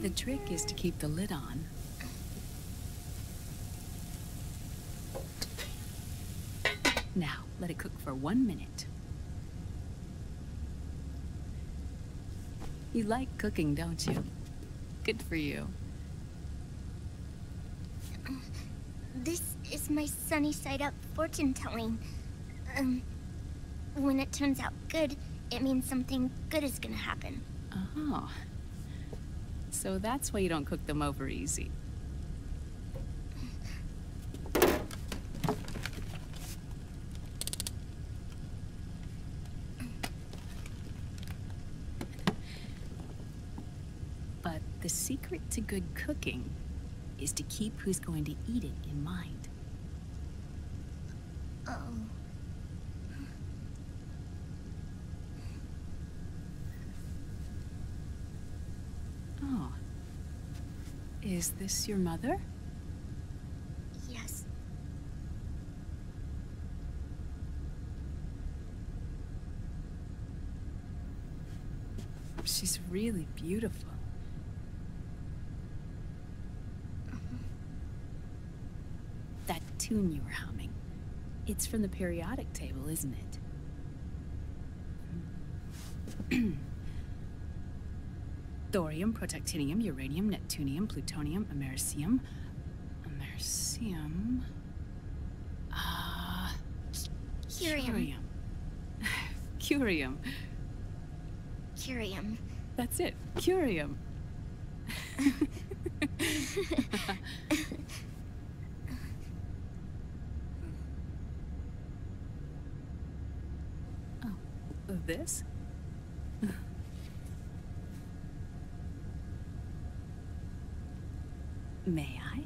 The trick is to keep the lid on. Now, let it cook for 1 minute. You like cooking, don't you? Good for you. This is my sunny side up fortune telling. When it turns out good, it means something good is gonna happen. Oh. So that's why you don't cook them over easy. But the secret to good cooking is to keep who's going to eat it in mind. Oh. Oh. Is this your mother? Yes. She's really beautiful. That tune you were humming, it's from the periodic table, isn't it? Thorium, protactinium, uranium, neptunium, plutonium, americium. Americium. Curium. Curium. Curium. That's it. Curium. Oh, this? May I?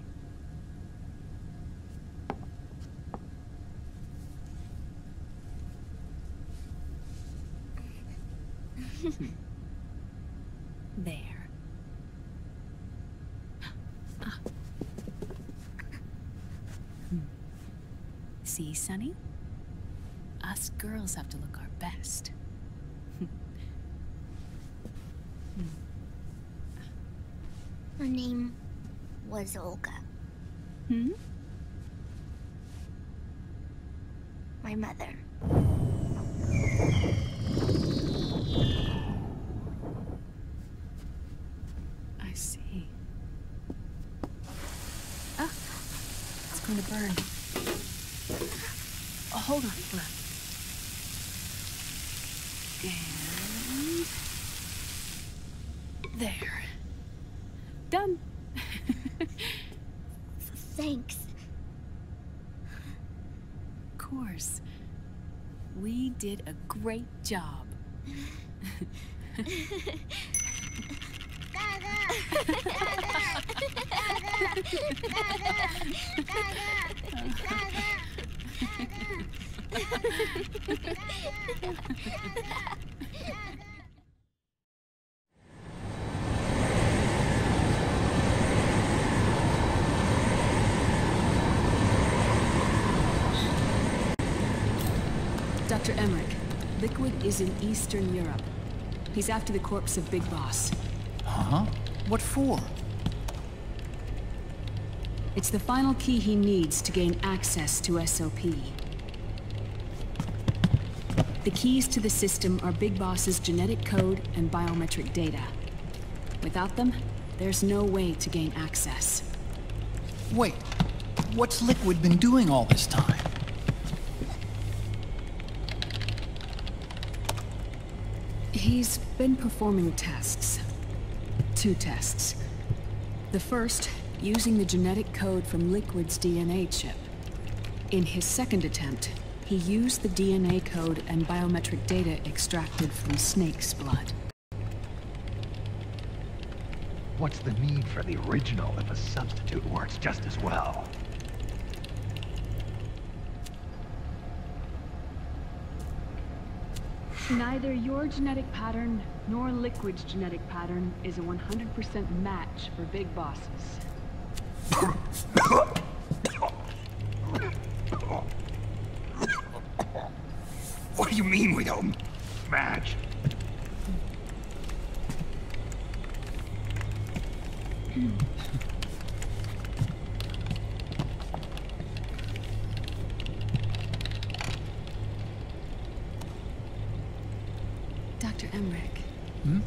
There. See, Sonny? Us girls have to look our best. Her name was Olga. Hmm? My mother. I see. Ah! It's going to burn. Oh, hold on, hold on. And... there. Done. Thanks. Of course. We did a great job. Dr. Emmerich, Liquid is in Eastern Europe. He's after the corpse of Big Boss. Huh? What for? It's the final key he needs to gain access to SOP. The keys to the system are Big Boss's genetic code and biometric data. Without them, there's no way to gain access. Wait, what's Liquid been doing all this time? He's been performing tests. 2 tests. The first, using the genetic code from Liquid's DNA chip. In his second attempt, he used the DNA code and biometric data extracted from Snake's blood. What's the need for the original if a substitute works just as well? Neither your genetic pattern nor Liquid's genetic pattern is a 100% match for Big Bosses. What do you mean we don't match? Dr. Emmerich. Hmm?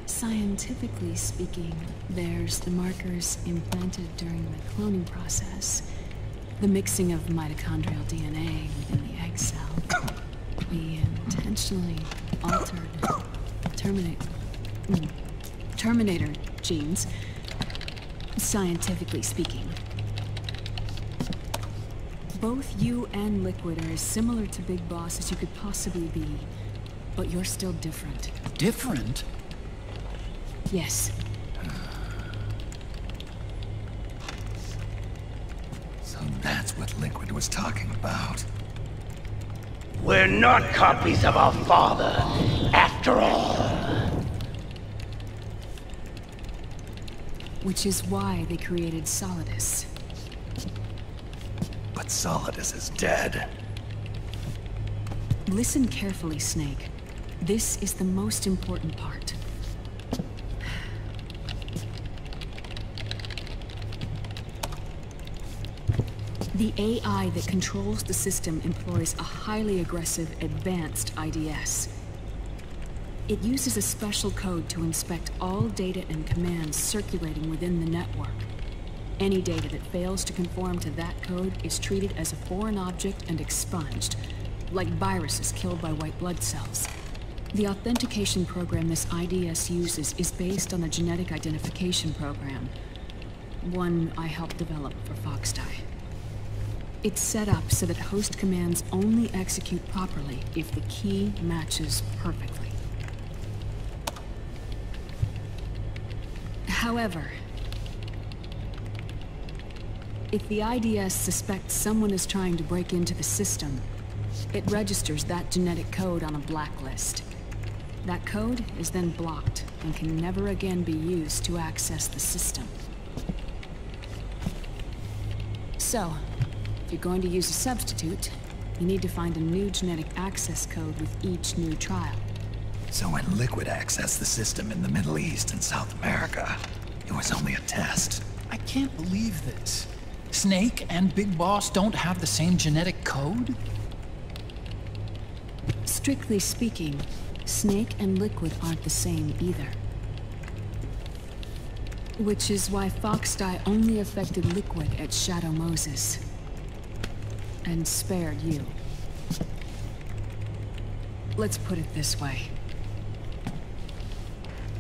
Scientifically speaking, there's the markers implanted during the cloning process. The mixing of mitochondrial DNA within the egg cell. We intentionally altered Terminator genes, scientifically speaking. Both you and Liquid are as similar to Big Boss as you could possibly be, but you're still different. Different? Yes. So that's what Liquid was talking about. We're not copies of our father, after all. Which is why they created Solidus. But Solidus is dead. Listen carefully, Snake. This is the most important part. The AI that controls the system employs a highly aggressive, advanced IDS. It uses a special code to inspect all data and commands circulating within the network. Any data that fails to conform to that code is treated as a foreign object and expunged, like viruses killed by white blood cells. The authentication program this IDS uses is based on a genetic identification program, one I helped develop for Foxdie. It's set up so that host commands only execute properly if the key matches perfectly. However, if the IDS suspects someone is trying to break into the system, it registers that genetic code on a blacklist. That code is then blocked and can never again be used to access the system. So, if you're going to use a substitute, you need to find a new genetic access code with each new trial. So when Liquid accessed the system in the Middle East and South America, it was only a test. I can't believe this. Snake and Big Boss don't have the same genetic code? Strictly speaking, Snake and Liquid aren't the same either. Which is why Foxdie only affected Liquid at Shadow Moses. And spared you. Let's put it this way.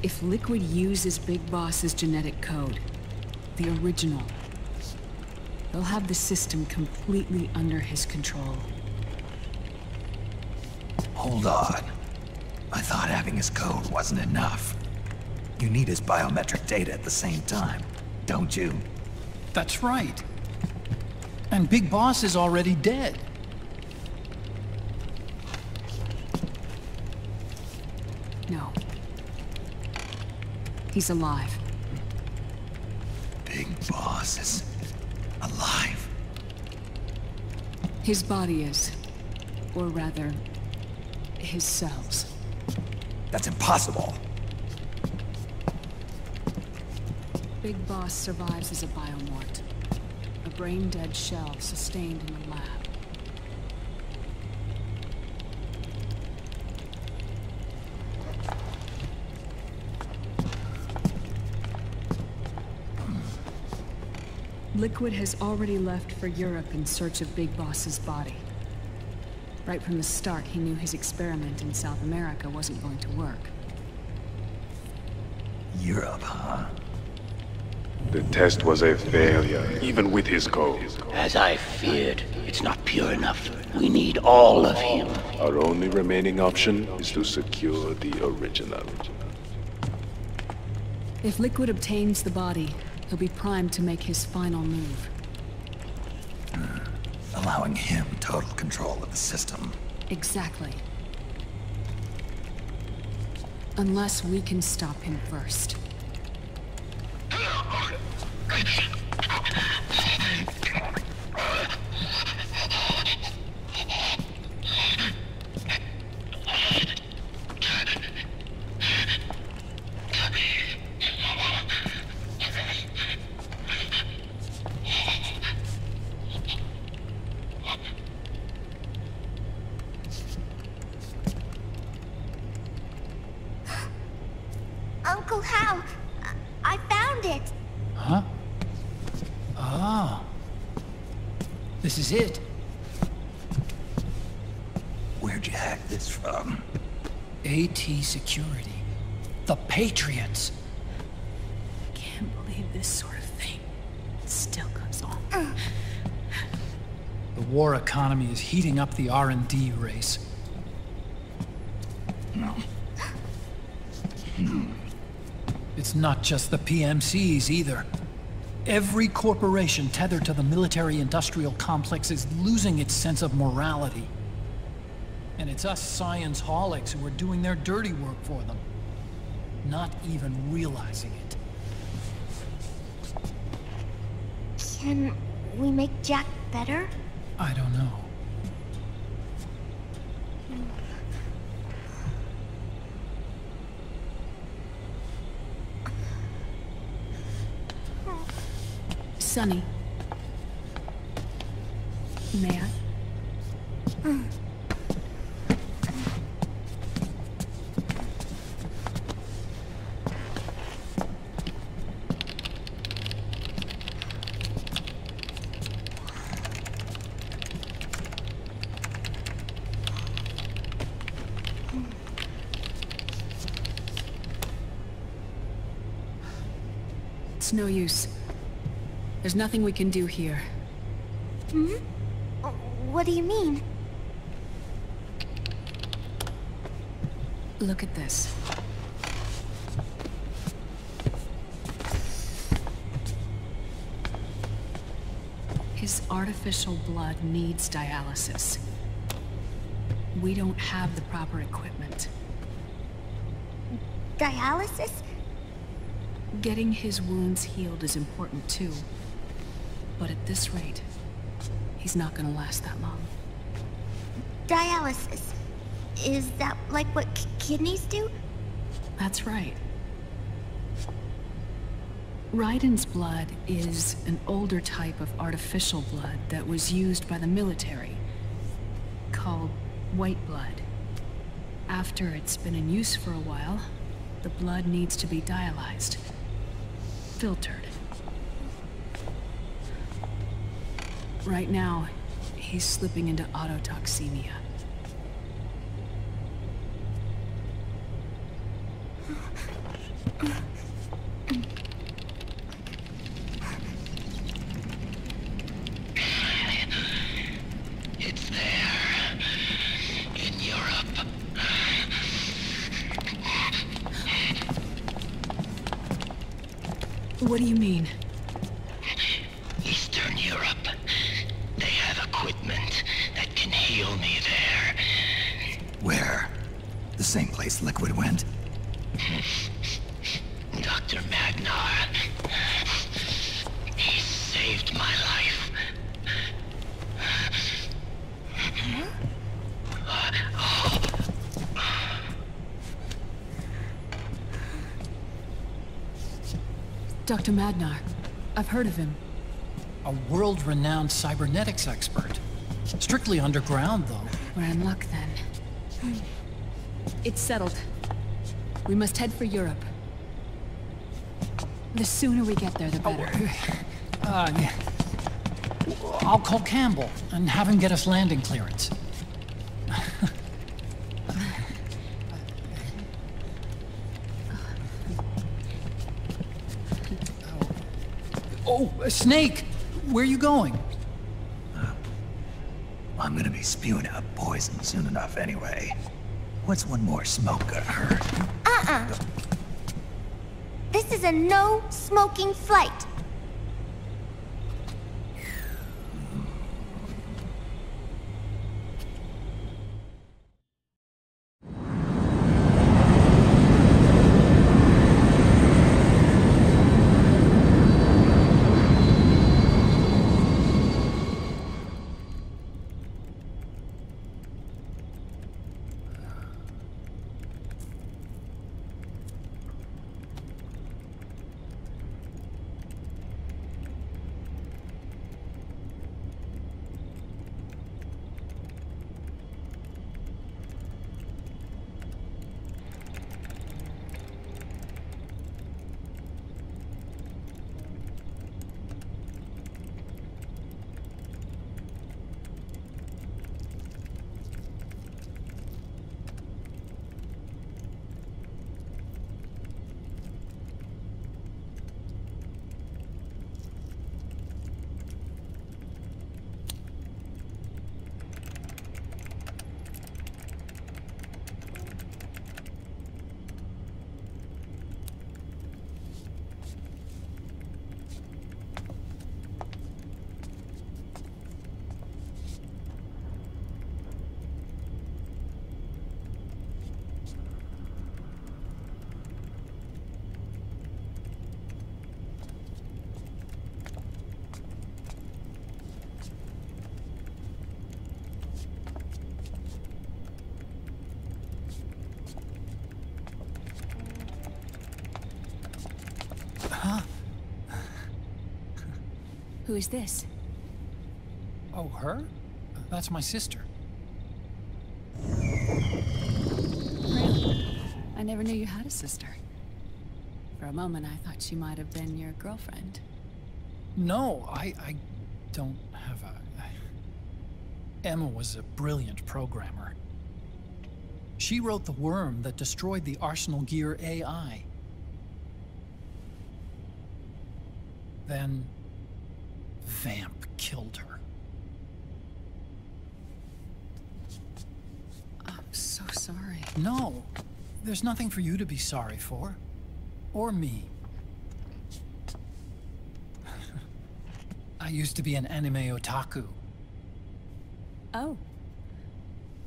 If Liquid uses Big Boss's genetic code, the original, he'll have the system completely under his control. Hold on. I thought having his code wasn't enough. You need his biometric data at the same time, don't you? That's right. And Big Boss is already dead. No. He's alive. Big Boss is alive. His body is. Or rather, his cells. That's impossible. Big Boss survives as a biomort. A brain-dead shell sustained in the lab. Liquid has already left for Europe in search of Big Boss's body. Right from the start, he knew his experiment in South America wasn't going to work. Europe, huh? The test was a failure, even with his code. As I feared, it's not pure enough. We need all of him. Our only remaining option is to secure the original. If Liquid obtains the body, he'll be primed to make his final move. Allowing him total control of the system. Exactly. Unless we can stop him first. Uncle Hal, I found it. Huh? Ah. This is it. Where'd you hack this from? AT Security. The Patriots. Can't believe this sort of thing still goes on. The war economy is heating up the R&D race. No. It's not just the PMCs either. Every corporation tethered to the military-industrial complex is losing its sense of morality. And it's us science-holics who are doing their dirty work for them. Not even realizing it. Can we make Jack better? I don't know. Sonny. May I? It's no use. There's nothing we can do here. Hmm? What do you mean? Look at this. His artificial blood needs dialysis. We don't have the proper equipment. Dialysis? Getting his wounds healed is important too. But at this rate, he's not gonna last that long. Dialysis. Is that like what kidneys do? That's right. Raiden's blood is an older type of artificial blood that was used by the military, called white blood. After it's been in use for a while, the blood needs to be dialyzed, filtered. Right now, he's slipping into autotoxemia. It's there. In Europe. What do you mean? Eastern Europe. They have equipment that can heal me there. Where? The same place Liquid went? Dr. Magnar. He saved my life. Dr. Magnar. I've heard of him. A world-renowned cybernetics expert. Strictly underground, though. We're in luck then. It's settled. We must head for Europe. The sooner we get there, the better. Yeah. I'll call Campbell and have him get us landing clearance. Oh, Snake! Where are you going? I'm gonna be spewing out poison soon enough anyway. What's one more smoke gonna hurt? This is a no smoking flight. Who is this? Oh, her? That's my sister. Really? I never knew you had a sister. For a moment, I thought she might have been your girlfriend. No, I don't have a... Emma was a brilliant programmer. She wrote the worm that destroyed the Arsenal Gear AI. Then... Vamp killed her. I'm so sorry. No, there's nothing for you to be sorry for. Or me. I used to be an anime otaku. Oh.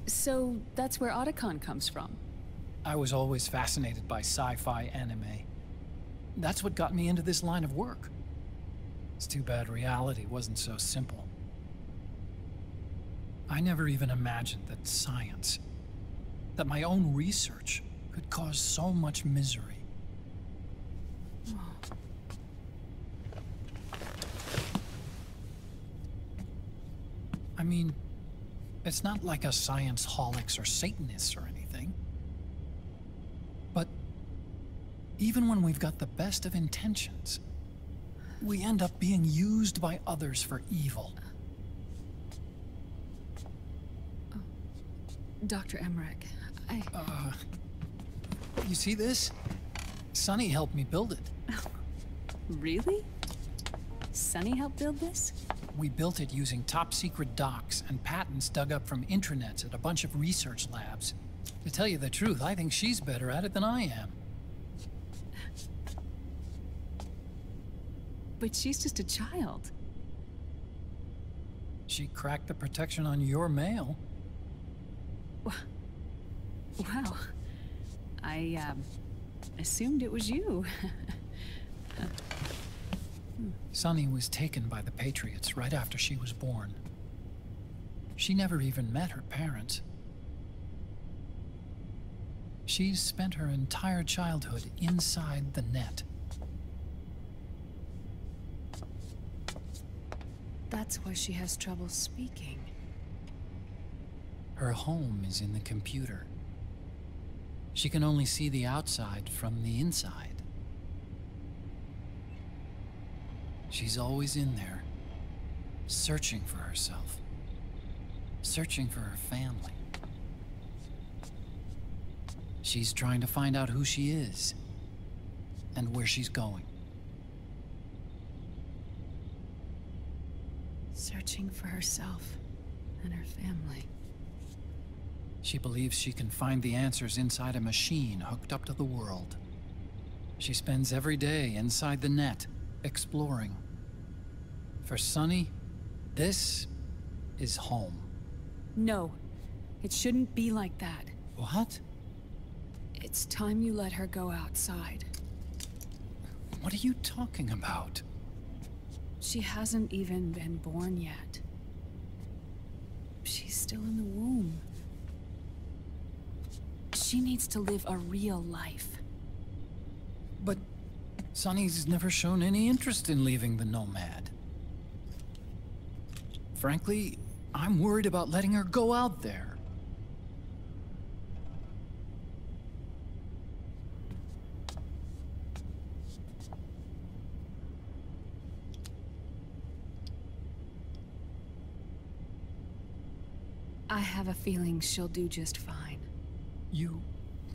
So that's where Otacon comes from. I was always fascinated by sci-fi anime. That's what got me into this line of work. It's too bad reality wasn't so simple. I never even imagined that science, that my own research, could cause so much misery. I mean, it's not like us science holics or Satanists or anything. But even when we've got the best of intentions, we end up being used by others for evil. Dr. Emmerich, You see this? Sonny helped me build it. Really? Sonny helped build this? We built it using top-secret docs and patents dug up from intranets at a bunch of research labs. To tell you the truth, I think she's better at it than I am. But she's just a child. She cracked the protection on your mail. Wow. I, assumed it was you. Sunny was taken by the Patriots right after she was born. She never even met her parents. She's spent her entire childhood inside the net. That's why she has trouble speaking. Her home is in the computer. She can only see the outside from the inside. She's always in there, searching for herself, searching for her family. She's trying to find out who she is and where she's going. Searching for herself and her family. She believes she can find the answers inside a machine hooked up to the world. She spends every day inside the net, exploring. For Sunny, this is home. No, it shouldn't be like that. What? It's time you let her go outside. What are you talking about? She hasn't even been born yet. She's still in the womb. She needs to live a real life. But Sunny's never shown any interest in leaving the Nomad. Frankly, I'm worried about letting her go out there. I have a feeling she'll do just fine. You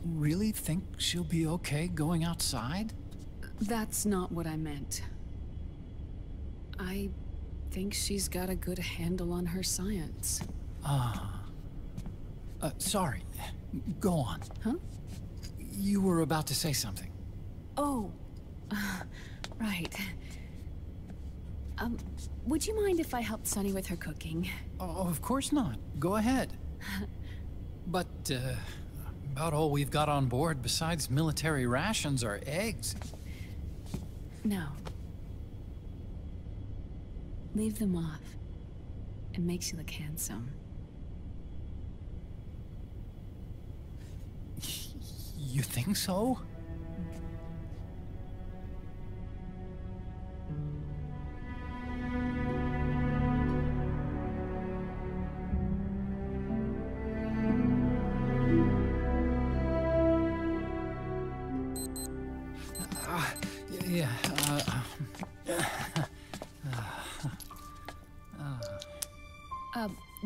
really think she'll be okay going outside? That's not what I meant. I think she's got a good handle on her science. Sorry. Go on. Huh? You were about to say something. Oh, right. Would you mind if I helped Sunny with her cooking? Oh, of course not. Go ahead. But, about all we've got on board besides military rations are eggs. No. Leave them off. It makes you look handsome. You think so?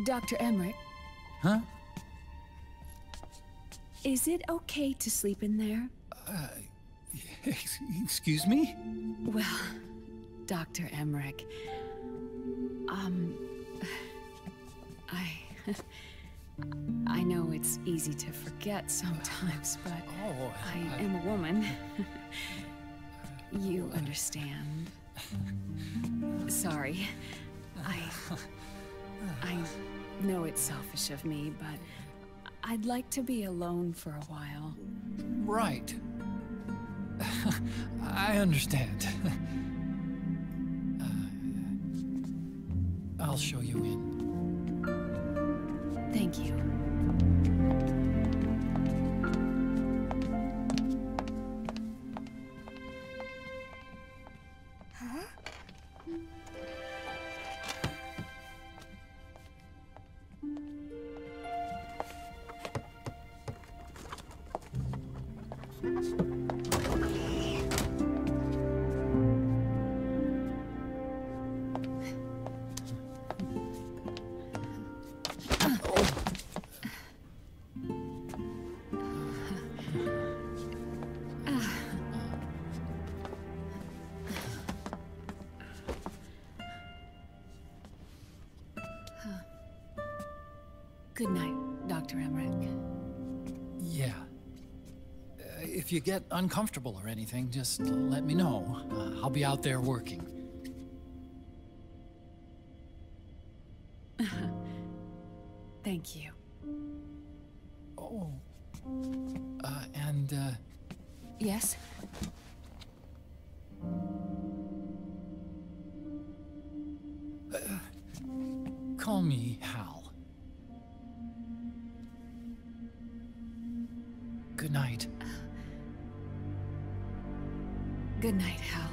Dr. Emmerich, Huh? is it okay to sleep in there? Excuse me? Well, Dr. Emmerich, I know it's easy to forget sometimes, but I am a woman. You understand. Sorry. I know it's selfish of me, but I'd like to be alone for a while. Right. I understand. I'll show you in. Thank you. Good night, Dr. Emmerich. Yeah. If you get uncomfortable or anything, just let me know. I'll be out there working. Thank you. Oh. Yes? Call me Hal. Good night. Good night, Hal.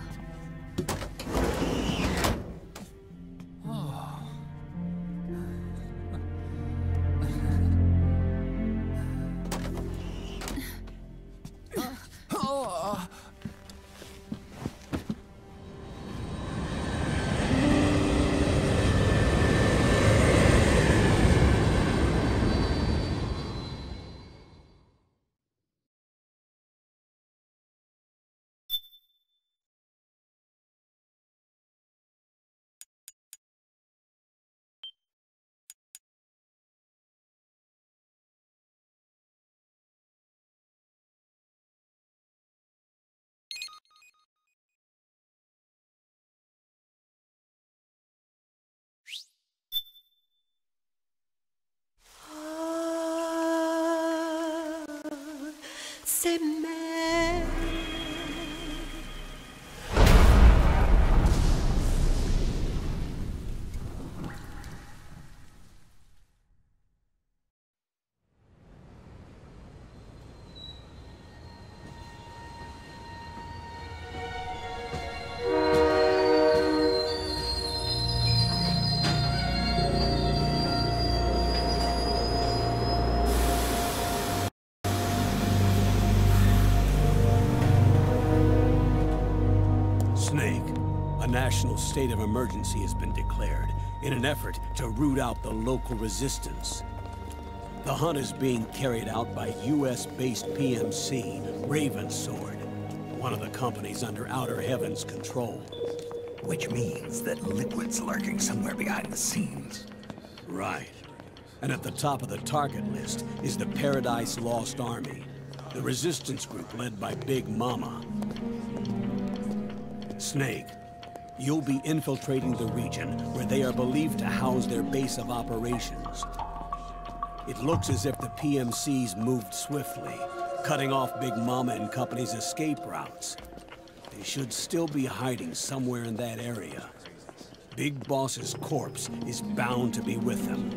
A national state of emergency has been declared in an effort to root out the local resistance. The hunt is being carried out by US-based PMC, Ravensword, one of the companies under Outer Heaven's control. Which means that Liquid's lurking somewhere behind the scenes. Right. And at the top of the target list is the Paradise Lost Army, the resistance group led by Big Mama. Snake, you'll be infiltrating the region where they are believed to house their base of operations. It looks as if the PMCs moved swiftly, cutting off Big Mama and company's escape routes. They should still be hiding somewhere in that area. Big Boss's corpse is bound to be with them.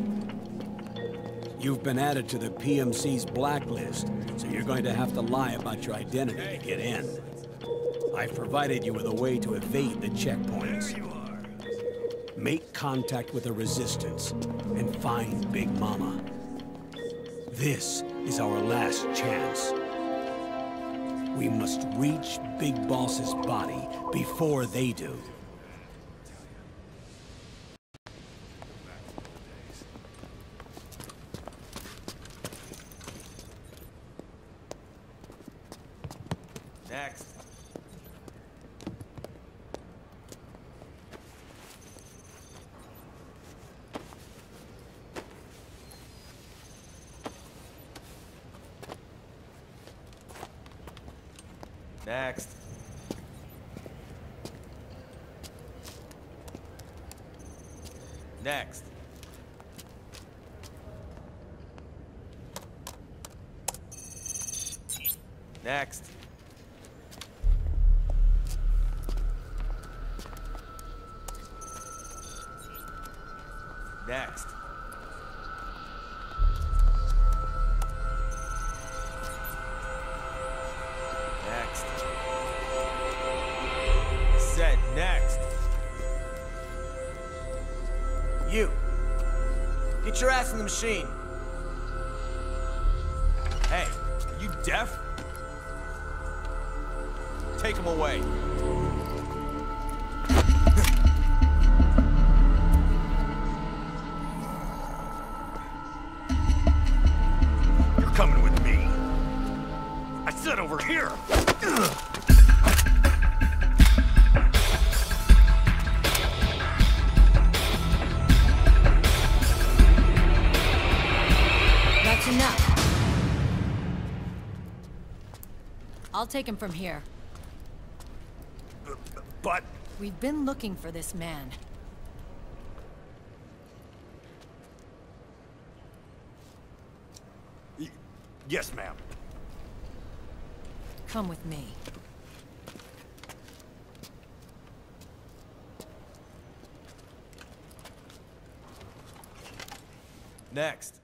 You've been added to the PMC's blacklist, so you're going to have to lie about your identity to get in. I've provided you with a way to evade the checkpoints. Make contact with the Resistance and find Big Mama. This is our last chance. We must reach Big Boss's body before they do. Next. Next. Next. Next. Next. Next. Said next. You. Get your ass in the machine. Hey, are you deaf? Take him away. You're coming with me. I said over here. That's enough. I'll take him from here. But... We've been looking for this man. Yes, ma'am. Come with me. Next.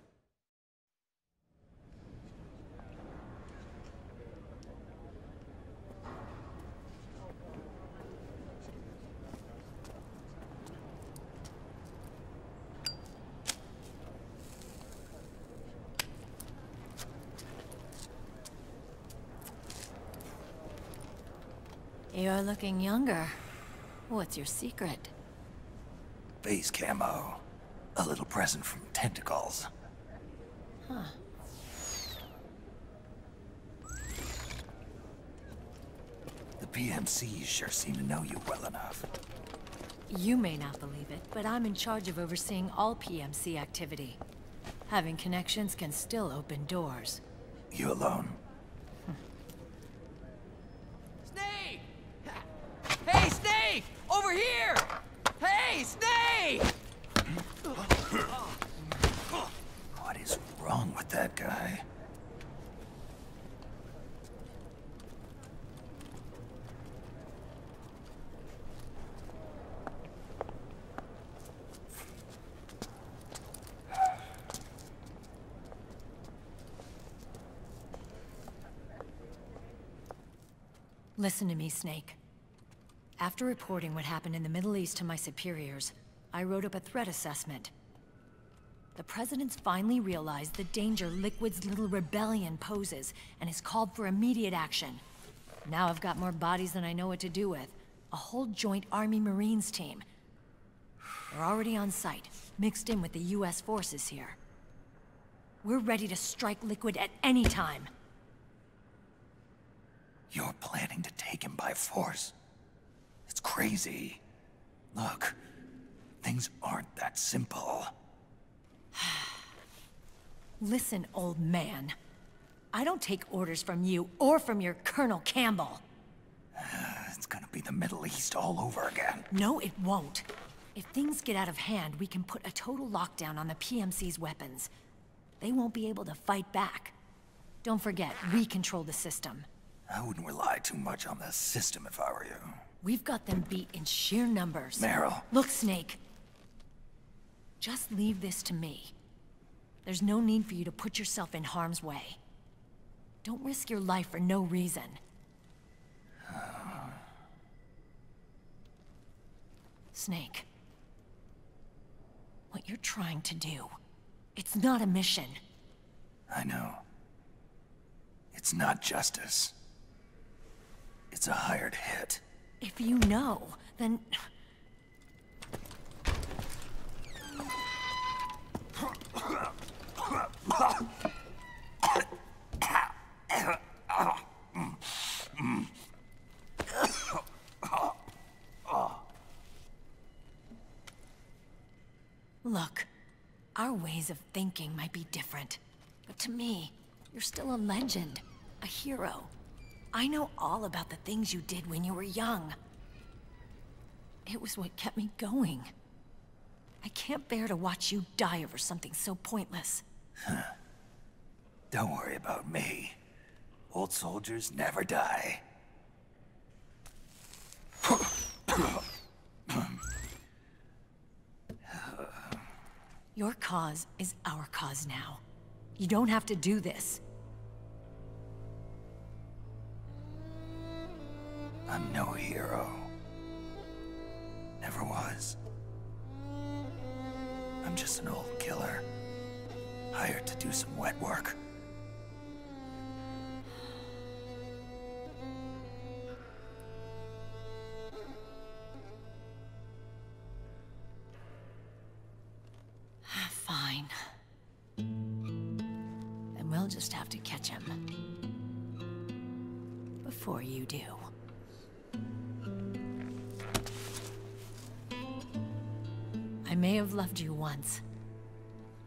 You're looking younger. What's your secret? Base camo. A little present from tentacles. Huh. The PMCs sure seem to know you well enough. You may not believe it, but I'm in charge of overseeing all PMC activity. Having connections can still open doors. You alone? Snake! Hey, Snake! Over here! Hey, Snake! What is wrong with that guy? Listen to me, Snake. After reporting what happened in the Middle East to my superiors, I wrote up a threat assessment. The President's finally realized the danger Liquid's little rebellion poses, and has called for immediate action. Now I've got more bodies than I know what to do with. A whole joint Army-Marines team. They're already on site, mixed in with the US forces here. We're ready to strike Liquid at any time. You're planning to take him by force? It's crazy. Look, things aren't that simple. Listen, old man. I don't take orders from you or from your Colonel Campbell. It's gonna be the Middle East all over again. No, it won't. If things get out of hand, we can put a total lockdown on the PMC's weapons. They won't be able to fight back. Don't forget, we control the system. I wouldn't rely too much on the system if I were you. We've got them beat in sheer numbers. Meryl. Look, Snake. Just leave this to me. There's no need for you to put yourself in harm's way. Don't risk your life for no reason. Snake. What you're trying to do, it's not a mission. I know. It's not justice. It's a hired hit. If you know, then... ways of thinking might be different. But to me, you're still a legend, a hero. I know all about the things you did when you were young. It was what kept me going. I can't bear to watch you die over something so pointless. Don't worry about me. Old soldiers never die. Your cause is our cause now. You don't have to do this. I'm no hero. Never was. I'm just an old killer, hired to do some wet work. Fine. Then we'll just have to catch him. Before you do. I may have loved you once.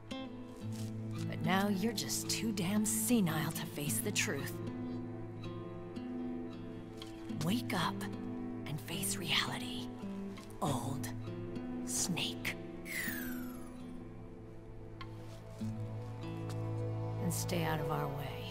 But now you're just too damn senile to face the truth. Wake up and face reality. Old Snake. And stay out of our way.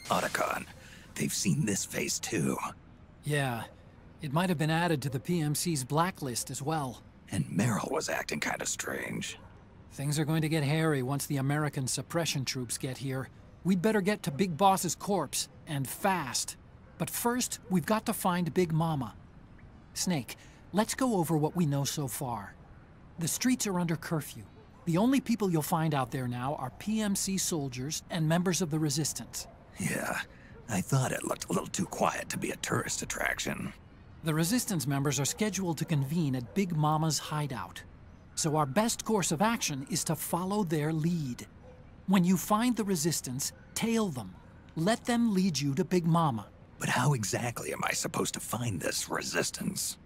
Otacon, they've seen this face too. Yeah, it might have been added to the PMC's blacklist as well. And Meryl was acting kinda strange. Things are going to get hairy once the American suppression troops get here. We'd better get to Big Boss's corpse, and fast. But first, we've got to find Big Mama. Snake, let's go over what we know so far. The streets are under curfew. The only people you'll find out there now are PMC soldiers and members of the Resistance. Yeah, I thought it looked a little too quiet to be a tourist attraction. The Resistance members are scheduled to convene at Big Mama's hideout. So our best course of action is to follow their lead. When you find the Resistance, tail them. Let them lead you to Big Mama. But how exactly am I supposed to find this Resistance?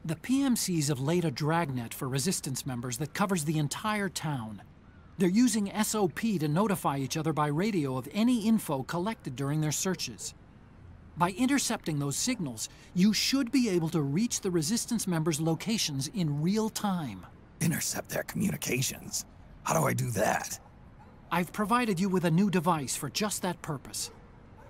The PMCs have laid a dragnet for Resistance members that covers the entire town. They're using SOP to notify each other by radio of any info collected during their searches. By intercepting those signals, you should be able to reach the Resistance members' locations in real time. Intercept their communications? How do I do that? I've provided you with a new device for just that purpose.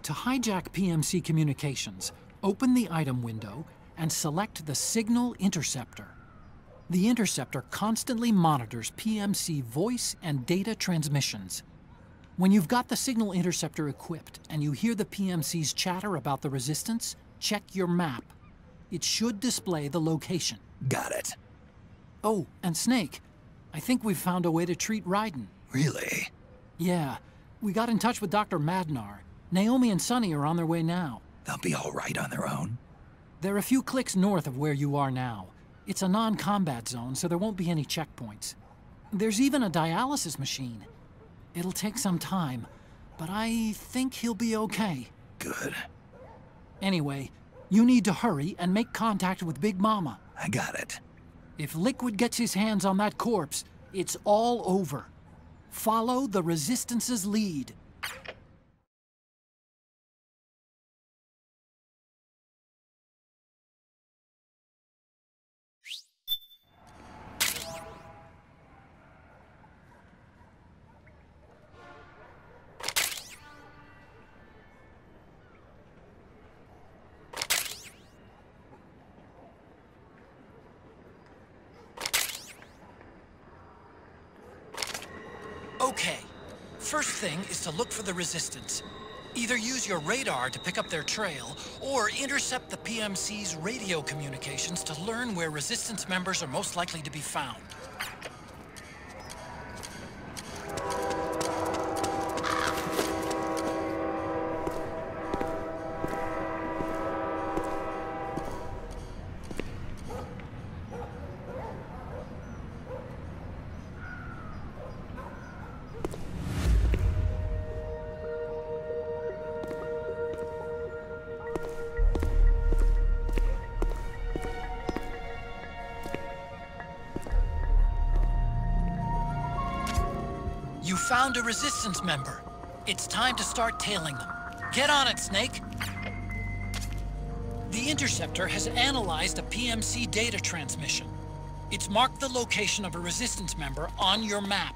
To hijack PMC communications, open the item window and select the Signal Interceptor. The interceptor constantly monitors PMC voice and data transmissions. When you've got the Signal Interceptor equipped and you hear the PMC's chatter about the Resistance, check your map. It should display the location. Got it. Oh, and Snake, I think we've found a way to treat Raiden. Really? Yeah, we got in touch with Dr. Madnar. Naomi and Sonny are on their way now. They'll be all right on their own? They're a few clicks north of where you are now. It's a non-combat zone, so there won't be any checkpoints. There's even a dialysis machine. It'll take some time, but I think he'll be okay. Good. Anyway, you need to hurry and make contact with Big Mama. I got it. If Liquid gets his hands on that corpse, it's all over. Follow the Resistance's lead. Okay. First thing is to look for the Resistance. Either use your radar to pick up their trail, or intercept the PMC's radio communications to learn where Resistance members are most likely to be found. You found a Resistance member. It's time to start tailing them. Get on it, Snake! The Interceptor has analyzed a PMC data transmission. It's marked the location of a Resistance member on your map.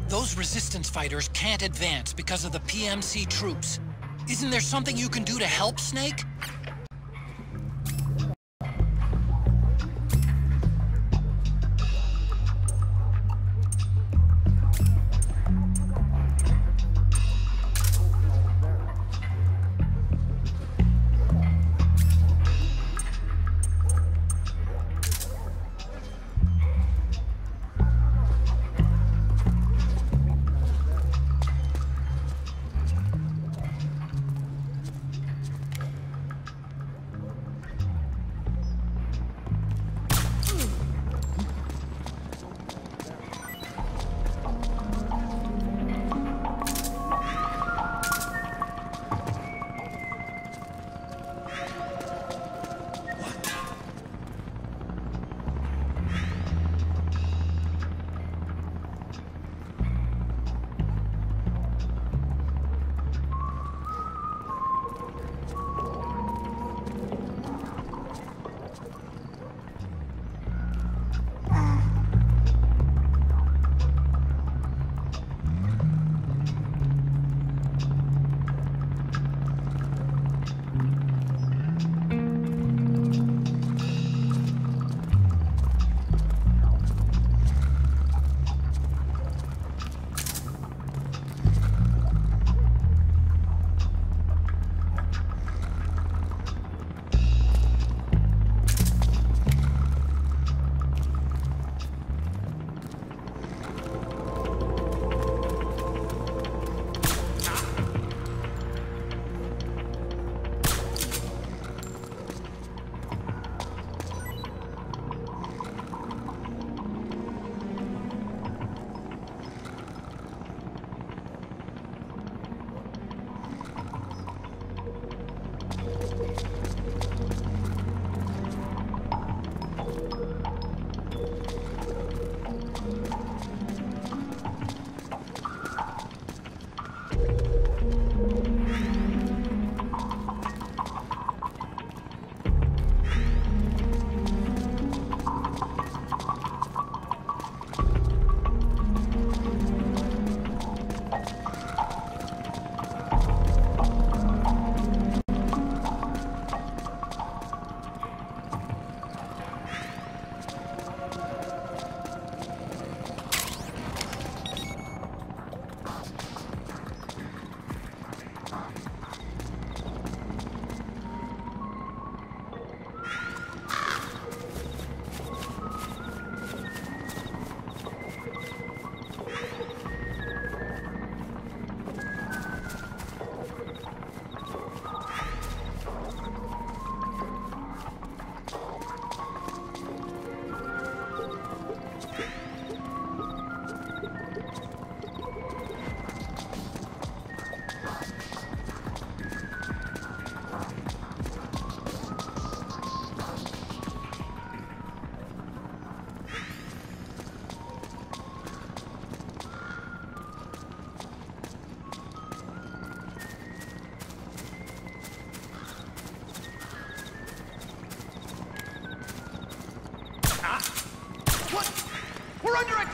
Those Resistance fighters can't advance because of the PMC troops. Isn't there something you can do to help, Snake?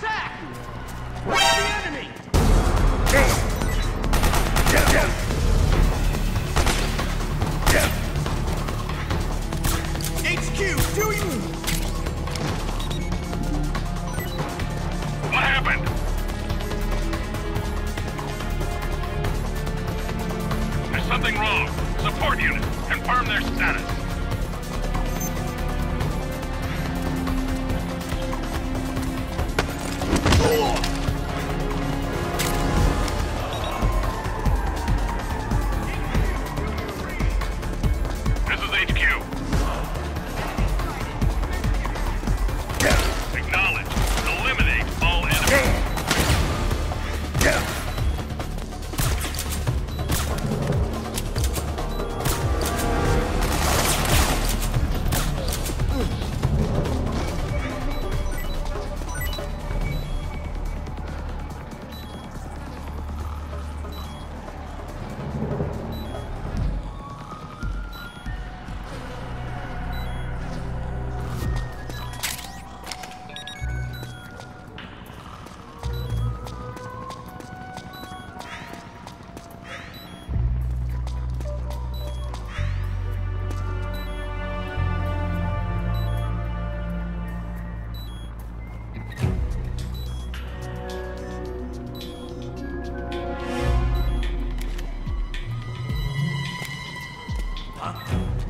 attack! Where's the enemy? HQ, do you? What happened? There's something wrong. Support unit, confirm their status. This is HQ. Acknowledge. Eliminate all enemies.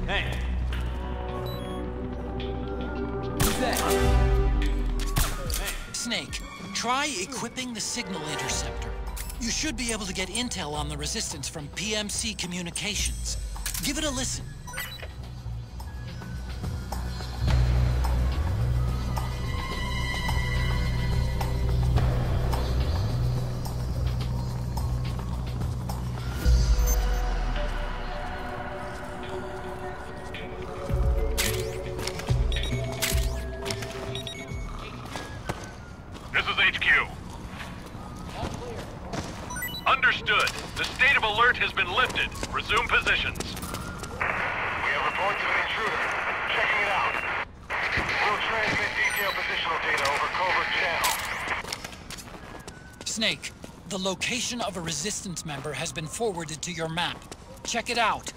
Hey. Snake, try equipping the signal interceptor. You should be able to get intel on the resistance from PMC communications. Give it a listen. This is HQ. Understood. The state of alert has been lifted. Resume positions. We have reports of an intruder. Checking it out. We'll transmit detailed positional data over covert channel. Snake, the location of a resistance member has been forwarded to your map. Check it out.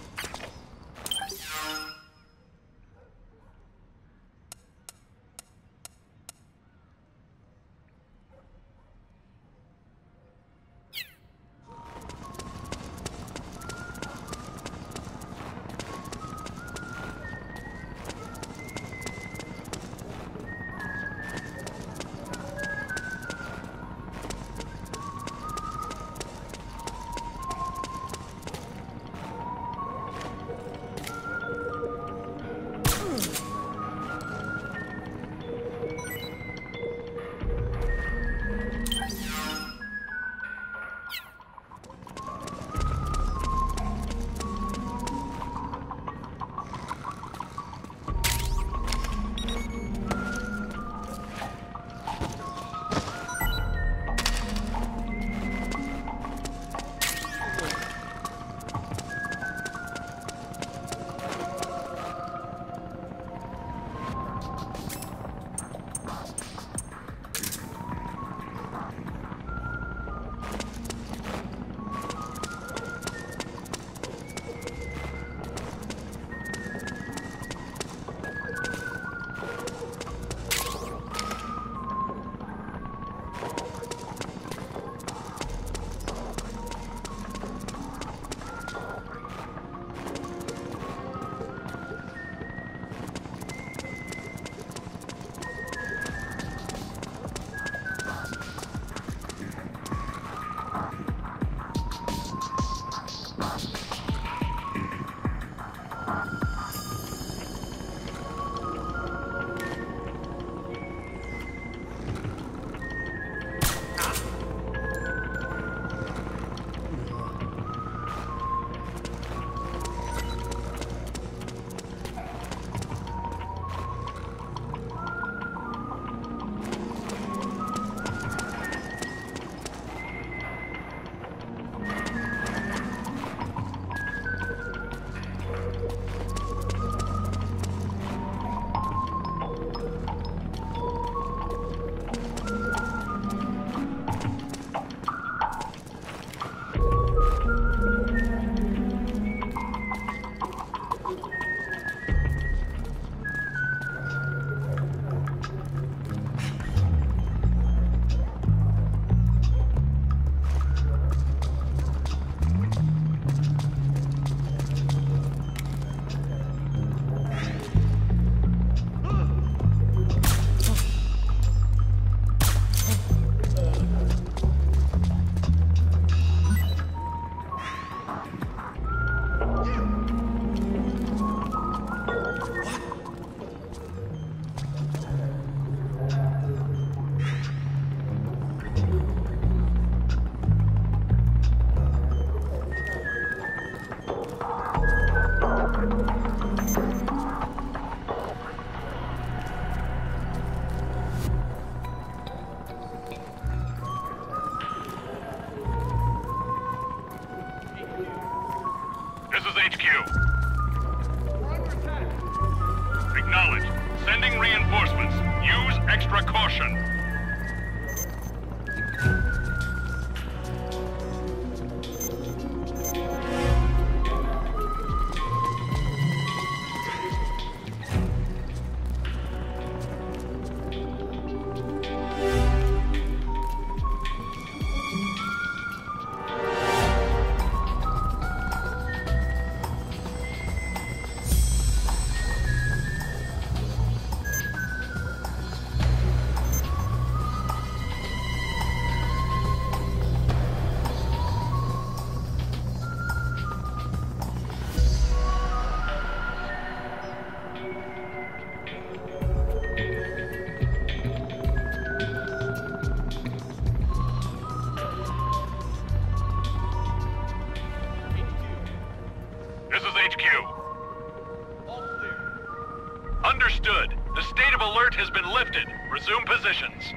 Acknowledged. Sending reinforcements. Use extra caution. Understood. The state of alert has been lifted. Resume positions.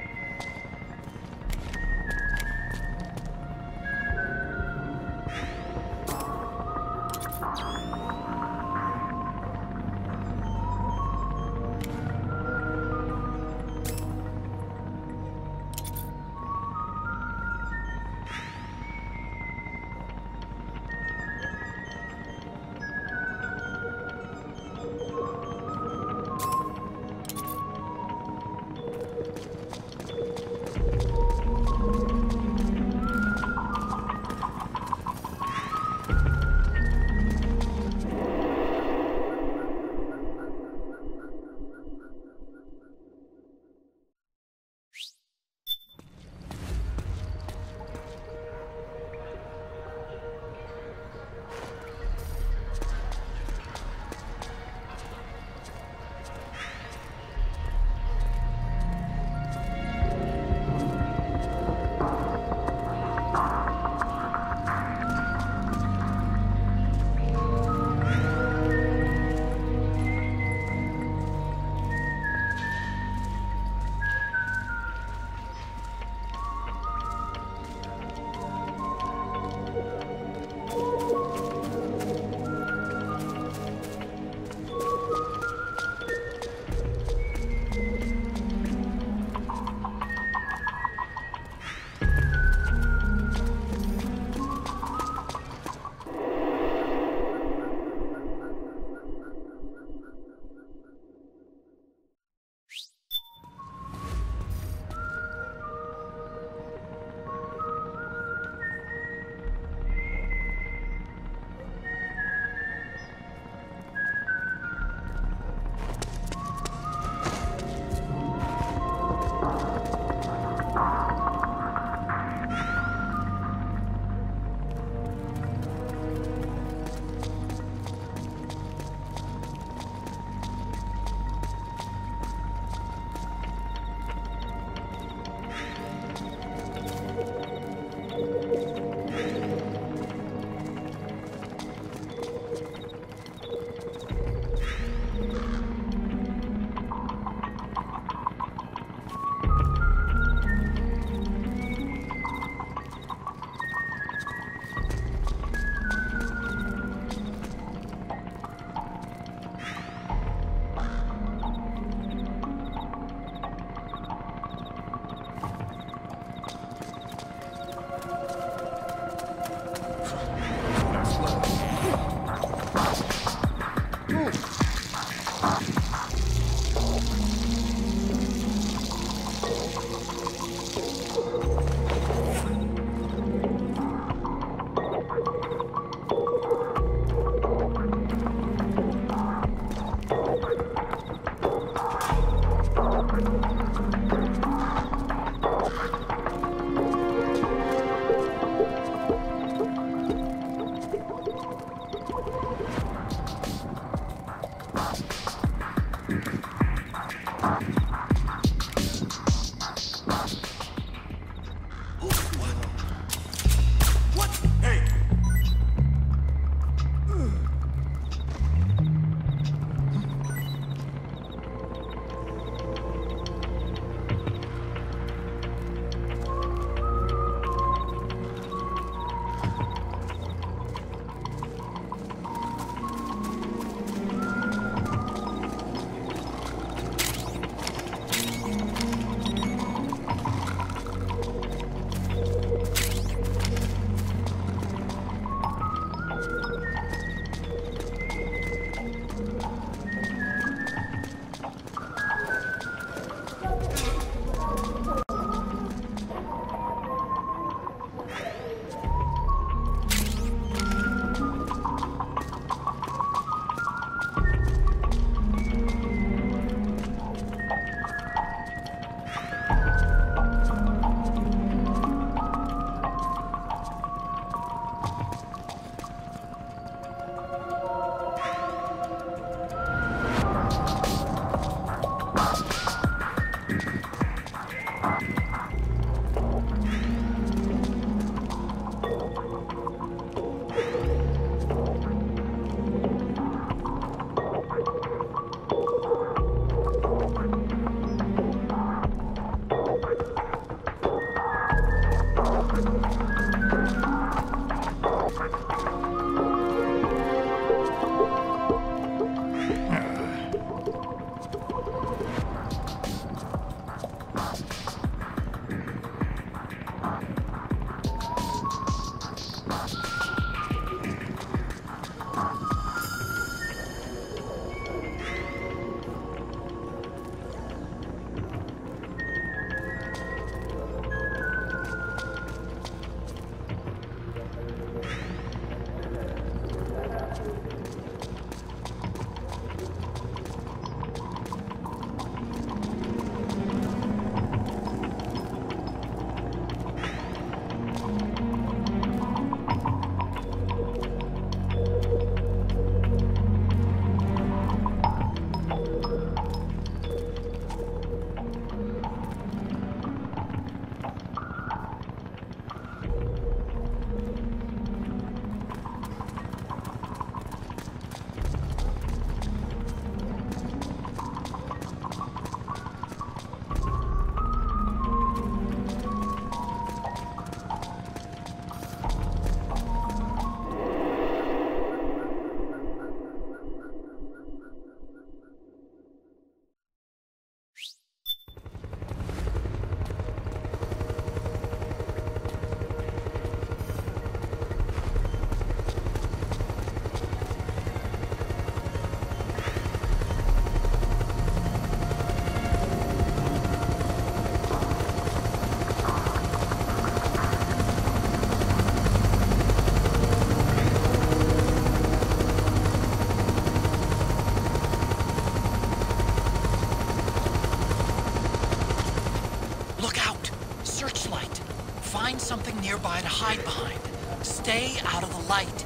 searchlight. Find something nearby to hide behind. Stay out of the light.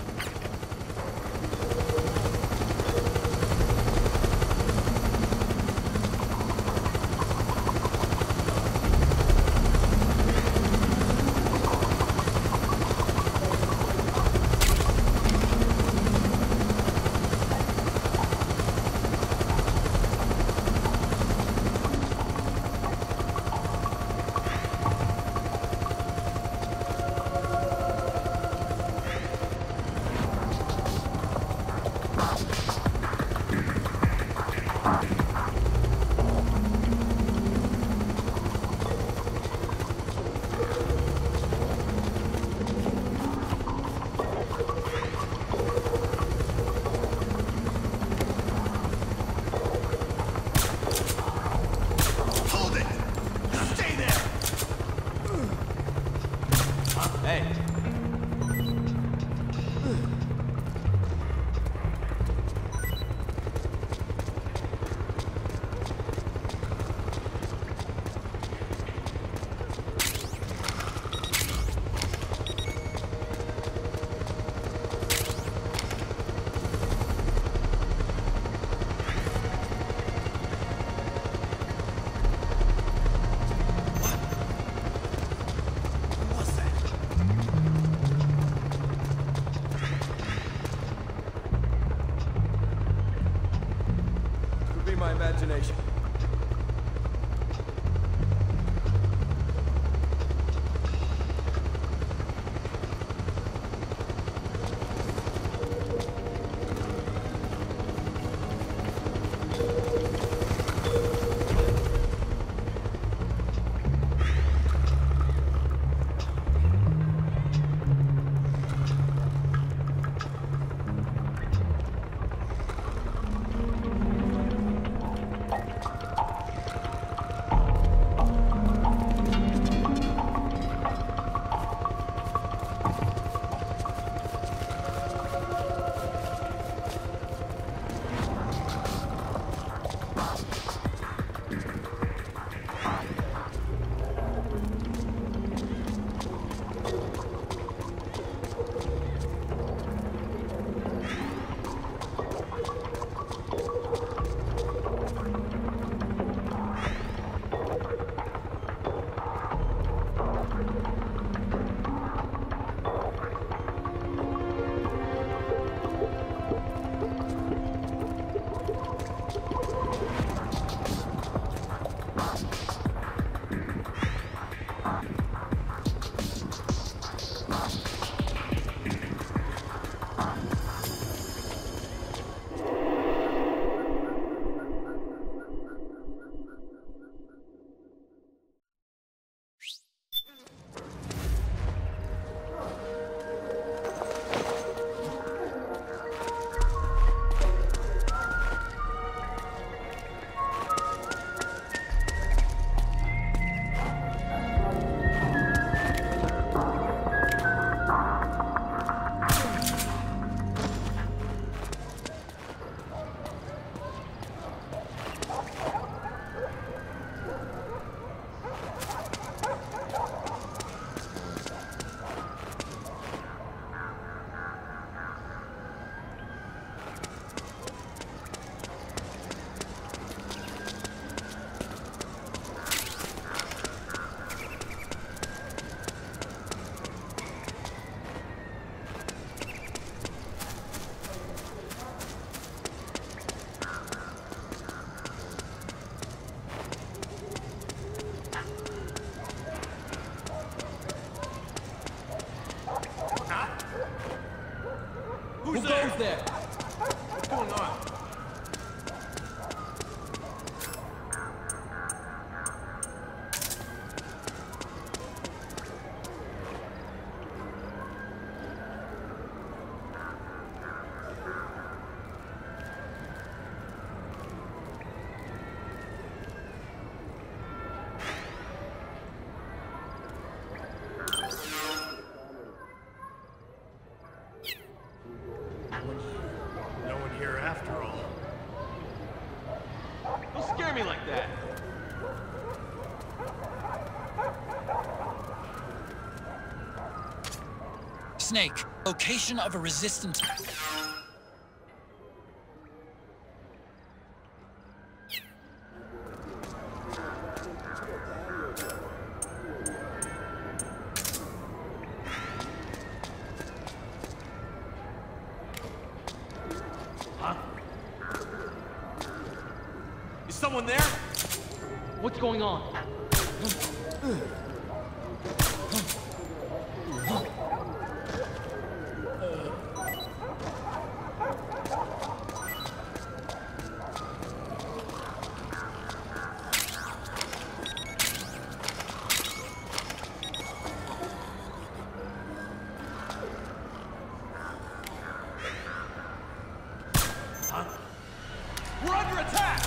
Imagination. Who goes there? What's going on? Snake, location of a resistance... Huh? Is someone there? What's going on? We're under attack!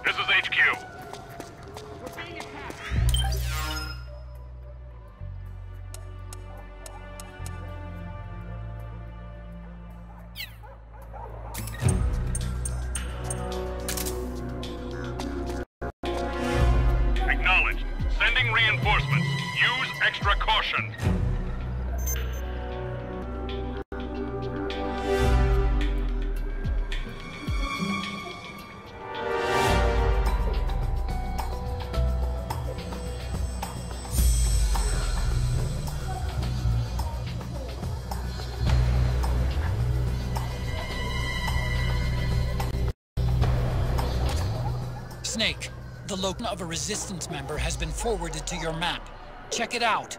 This is HQ. We're being attacked! Acknowledged. Sending reinforcements. Use extra caution. Snake, the location of a resistance member has been forwarded to your map. Check it out.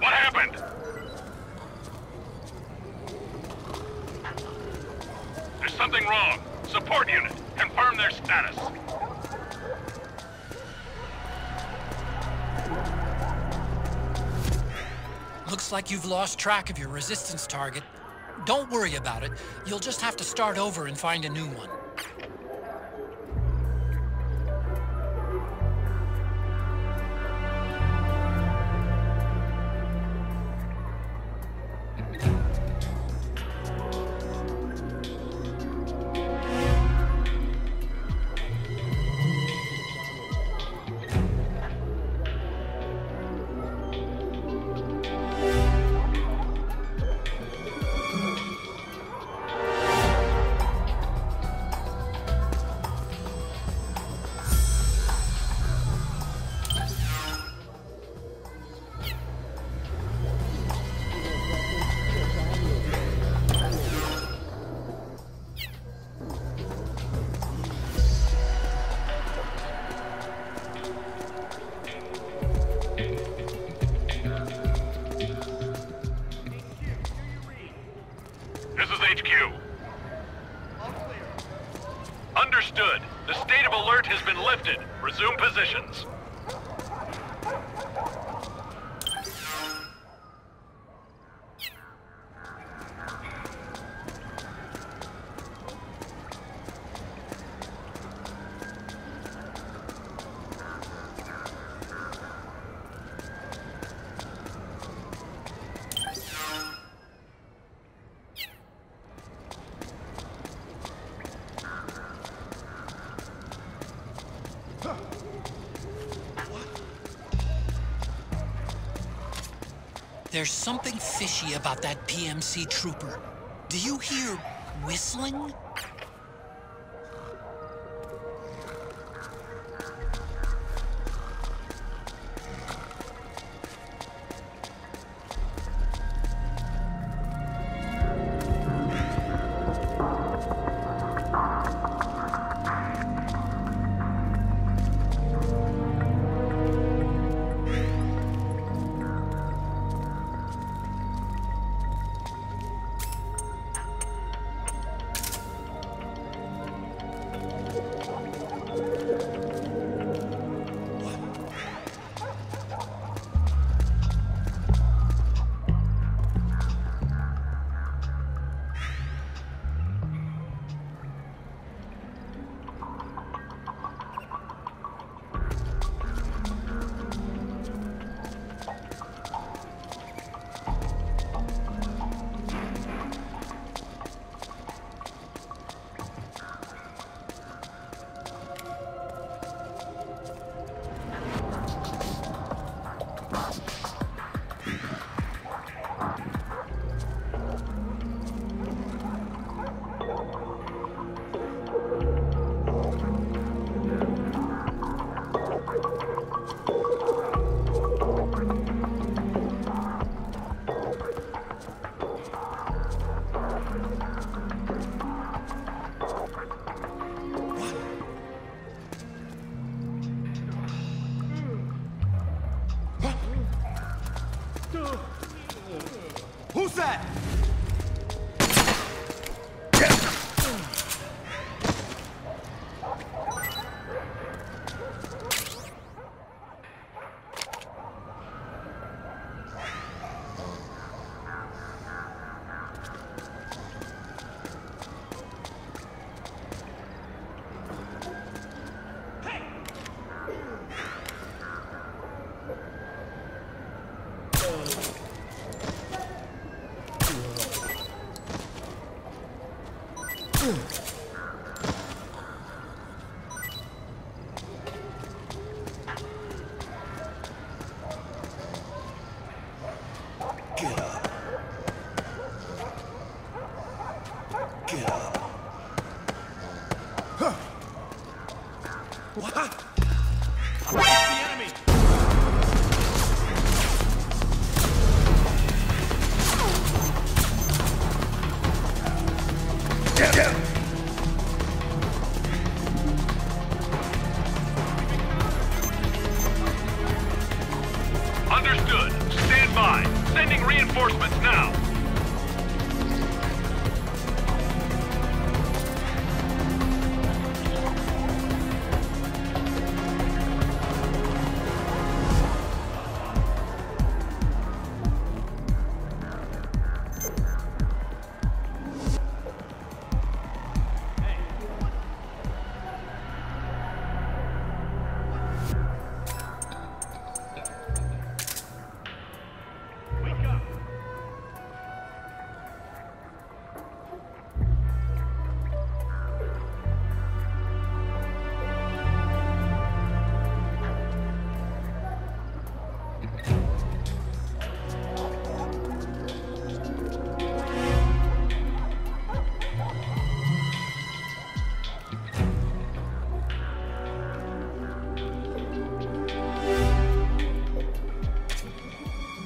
What happened? There's something wrong. Support unit. Confirm their status. Looks like you've lost track of your resistance target. Don't worry about it. You'll just have to start over and find a new one. HQ. Understood. The state of alert has been lifted. Resume positions. There's something fishy about that PMC trooper. Do you hear whistling? Who's that? Understood. Stand by. Sending reinforcements now.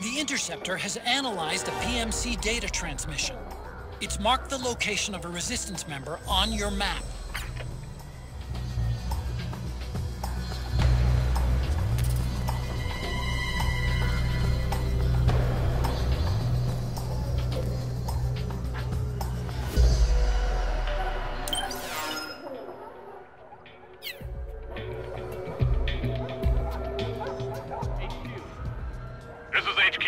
The Interceptor has analyzed a PMC data transmission. It's marked the location of a Resistance member on your map. This is HQ.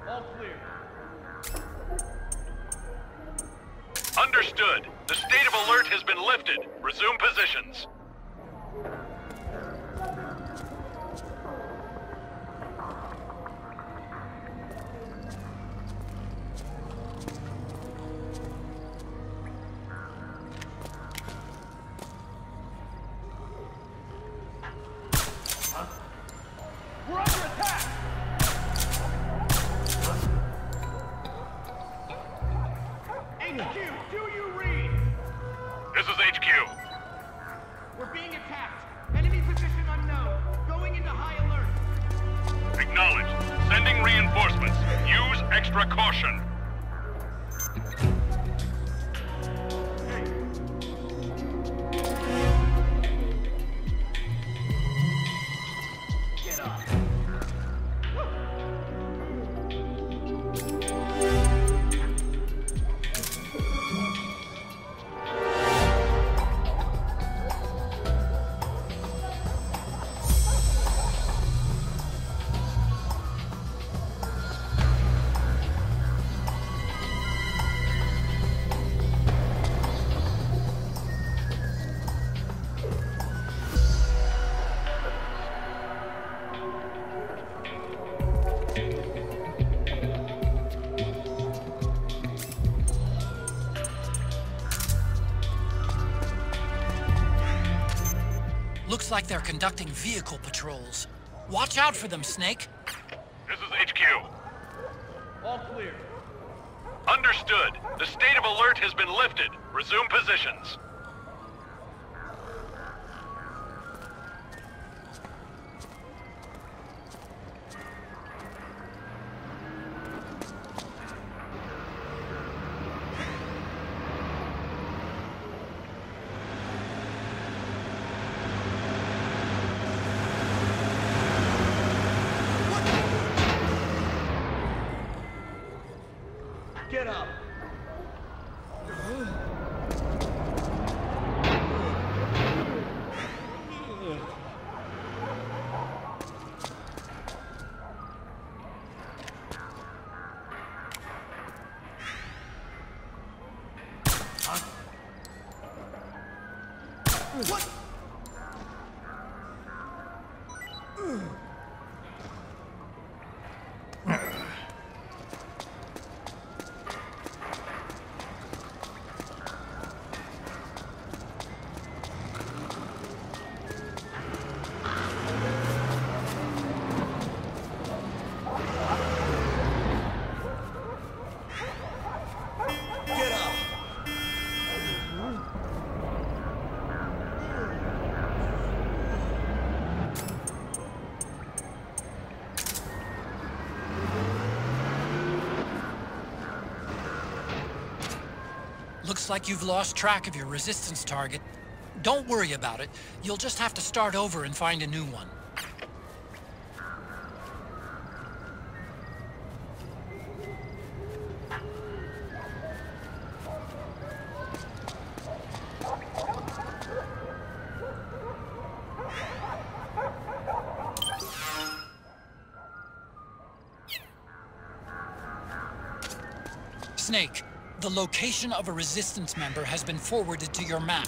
All clear. Understood. The state of alert has been lifted. Resume positions. We're under attack! HQ, do you read? This is HQ. We're being attacked. Enemy position unknown. Going into high alert. Acknowledged. Sending reinforcements. Use extra caution. Get up! Looks like they're conducting vehicle patrols. Watch out for them, Snake. This is HQ. All clear. Understood. The state of alert has been lifted. Resume positions. What? Looks like you've lost track of your resistance target. Don't worry about it. You'll just have to start over and find a new one. Snake, the location of a Resistance member has been forwarded to your map.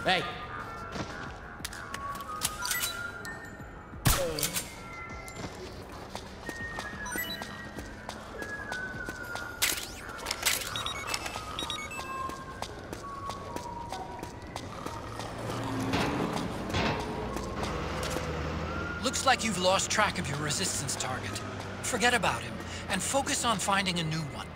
Hey! Looks like you've lost track of your resistance target. Forget about him, and focus on finding a new one.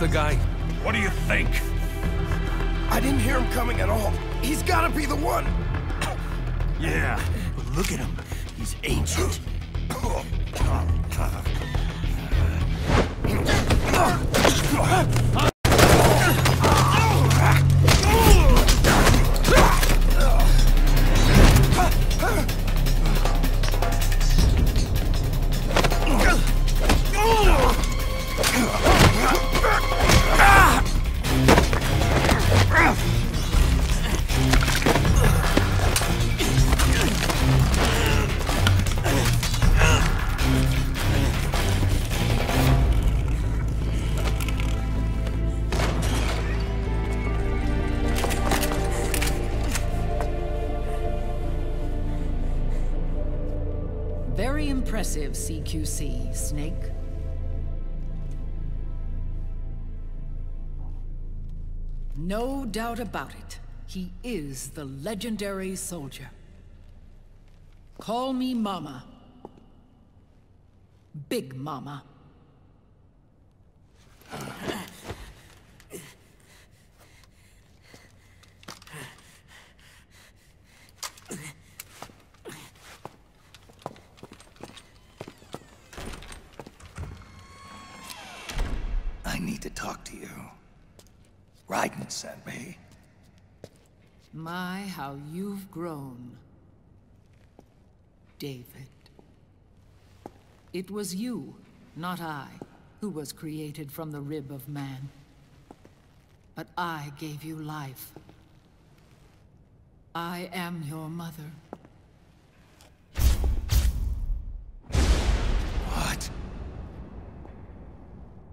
the guy? What do you think? I didn't hear him coming at all. He's gotta be the one! Yeah, but look at him. He's ancient. Very impressive, CQC, Snake. No doubt about it. He is the legendary soldier. Call me Mama. Big Mama. I need to talk to you. Raiden sent me. My, how you've grown, David. It was you, not I, who was created from the rib of man. But I gave you life. I am your mother. What?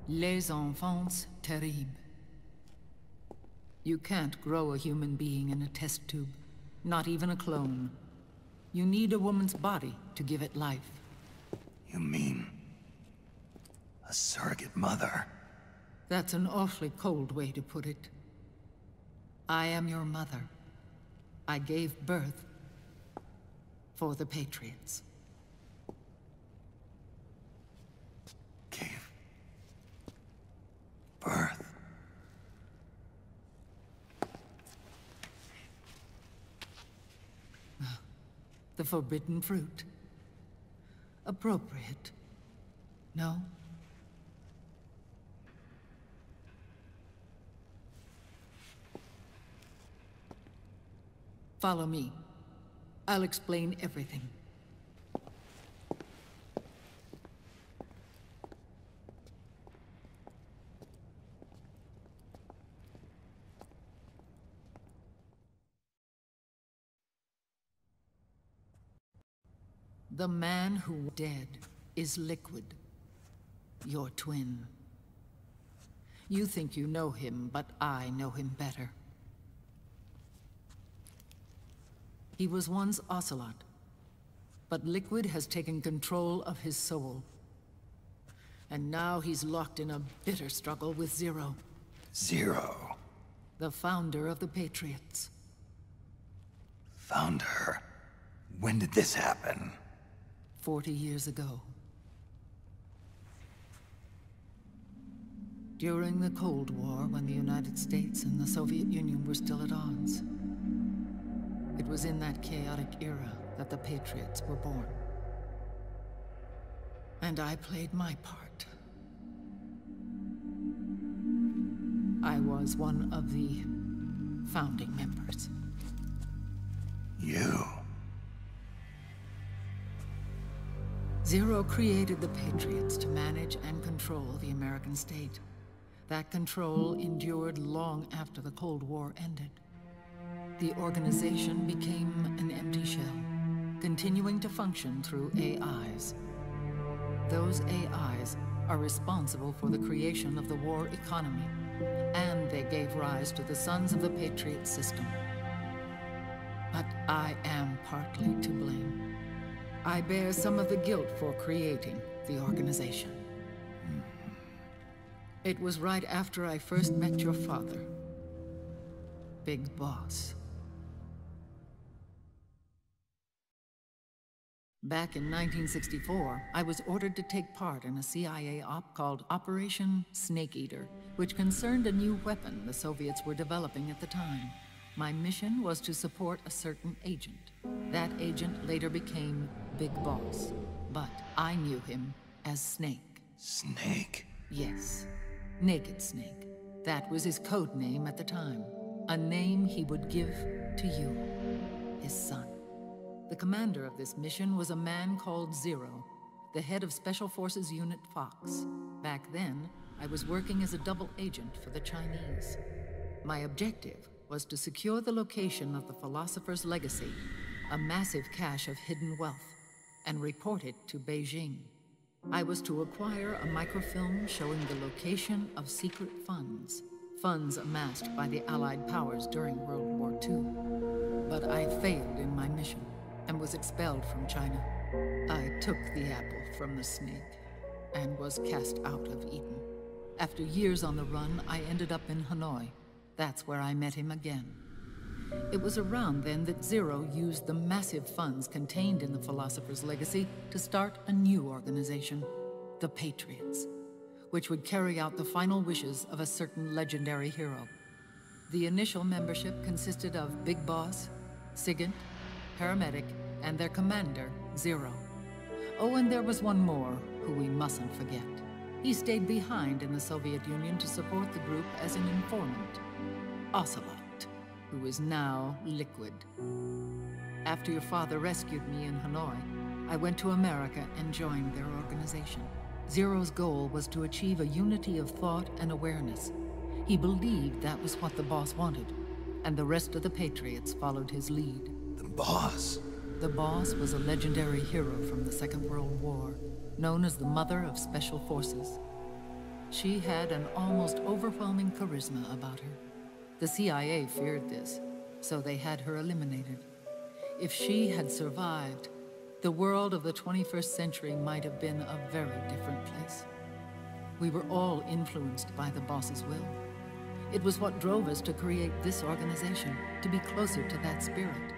Les enfants terribles. You can't grow a human being in a test tube, not even a clone. You need a woman's body to give it life. You mean... a surrogate mother? That's an awfully cold way to put it. I am your mother. I gave birth for the Patriots. Gave birth? The forbidden fruit. Appropriate. No? Follow me. I'll explain everything. The man who dead is Liquid, your twin. You think you know him, but I know him better. He was once Ocelot, but Liquid has taken control of his soul. And now he's locked in a bitter struggle with Zero. Zero? The founder of the Patriots. Founder? When did this happen? 40 years ago. During the Cold War, when the United States and the Soviet Union were still at odds. It was in that chaotic era that the Patriots were born. And I played my part. I was one of the founding members. You? Zero created the Patriots to manage and control the American state. That control endured long after the Cold War ended. The organization became an empty shell, continuing to function through AIs. Those AIs are responsible for the creation of the war economy, and they gave rise to the Sons of the Patriot system. But I am partly to blame. I bear some of the guilt for creating the organization. It was right after I first met your father, Big Boss. Back in 1964, I was ordered to take part in a CIA op called Operation Snake Eater, which concerned a new weapon the Soviets were developing at the time. My mission was to support a certain agent. That agent later became Big Boss, but I knew him as Snake. Snake? Yes, Naked Snake. That was his code name at the time. A name he would give to you, his son. The commander of this mission was a man called Zero, the head of Special Forces Unit Fox. Back then, I was working as a double agent for the Chinese. My objective was to secure the location of the Philosopher's Legacy, a massive cache of hidden wealth, and report it to Beijing. I was to acquire a microfilm showing the location of secret funds, funds amassed by the Allied powers during World War II. But I failed in my mission and was expelled from China. I took the apple from the snake and was cast out of Eden. After years on the run, I ended up in Hanoi. That's where I met him again. It was around then that Zero used the massive funds contained in the Philosopher's Legacy to start a new organization, the Patriots, which would carry out the final wishes of a certain legendary hero. The initial membership consisted of Big Boss, Sigint, Paramedic, and their commander, Zero. Oh, and there was one more who we mustn't forget. He stayed behind in the Soviet Union to support the group as an informant, Ocelot, who is now Liquid. After your father rescued me in Hanoi, I went to America and joined their organization. Zero's goal was to achieve a unity of thought and awareness. He believed that was what the boss wanted, and the rest of the Patriots followed his lead. The boss? The boss was a legendary hero from the Second World War, known as the Mother of Special Forces. She had an almost overwhelming charisma about her. The CIA feared this, so they had her eliminated. If she had survived, the world of the 21st century might have been a very different place. We were all influenced by the boss's will. It was what drove us to create this organization, to be closer to that spirit.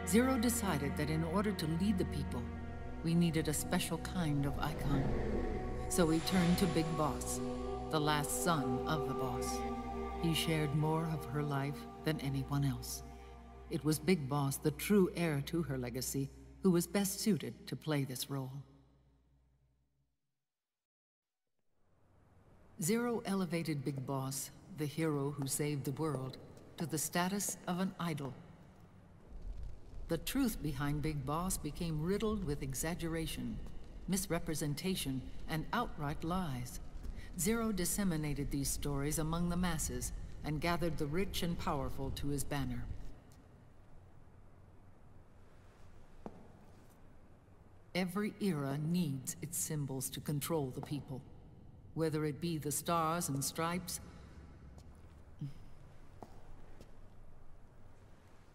Zero decided that in order to lead the people, we needed a special kind of icon. So he turned to Big Boss, the last son of the boss. He shared more of her life than anyone else. It was Big Boss, the true heir to her legacy, who was best suited to play this role. Zero elevated Big Boss, the hero who saved the world, to the status of an idol. The truth behind Big Boss became riddled with exaggeration, misrepresentation, and outright lies. Zero disseminated these stories among the masses and gathered the rich and powerful to his banner. Every era needs its symbols to control the people, whether it be the stars and stripes,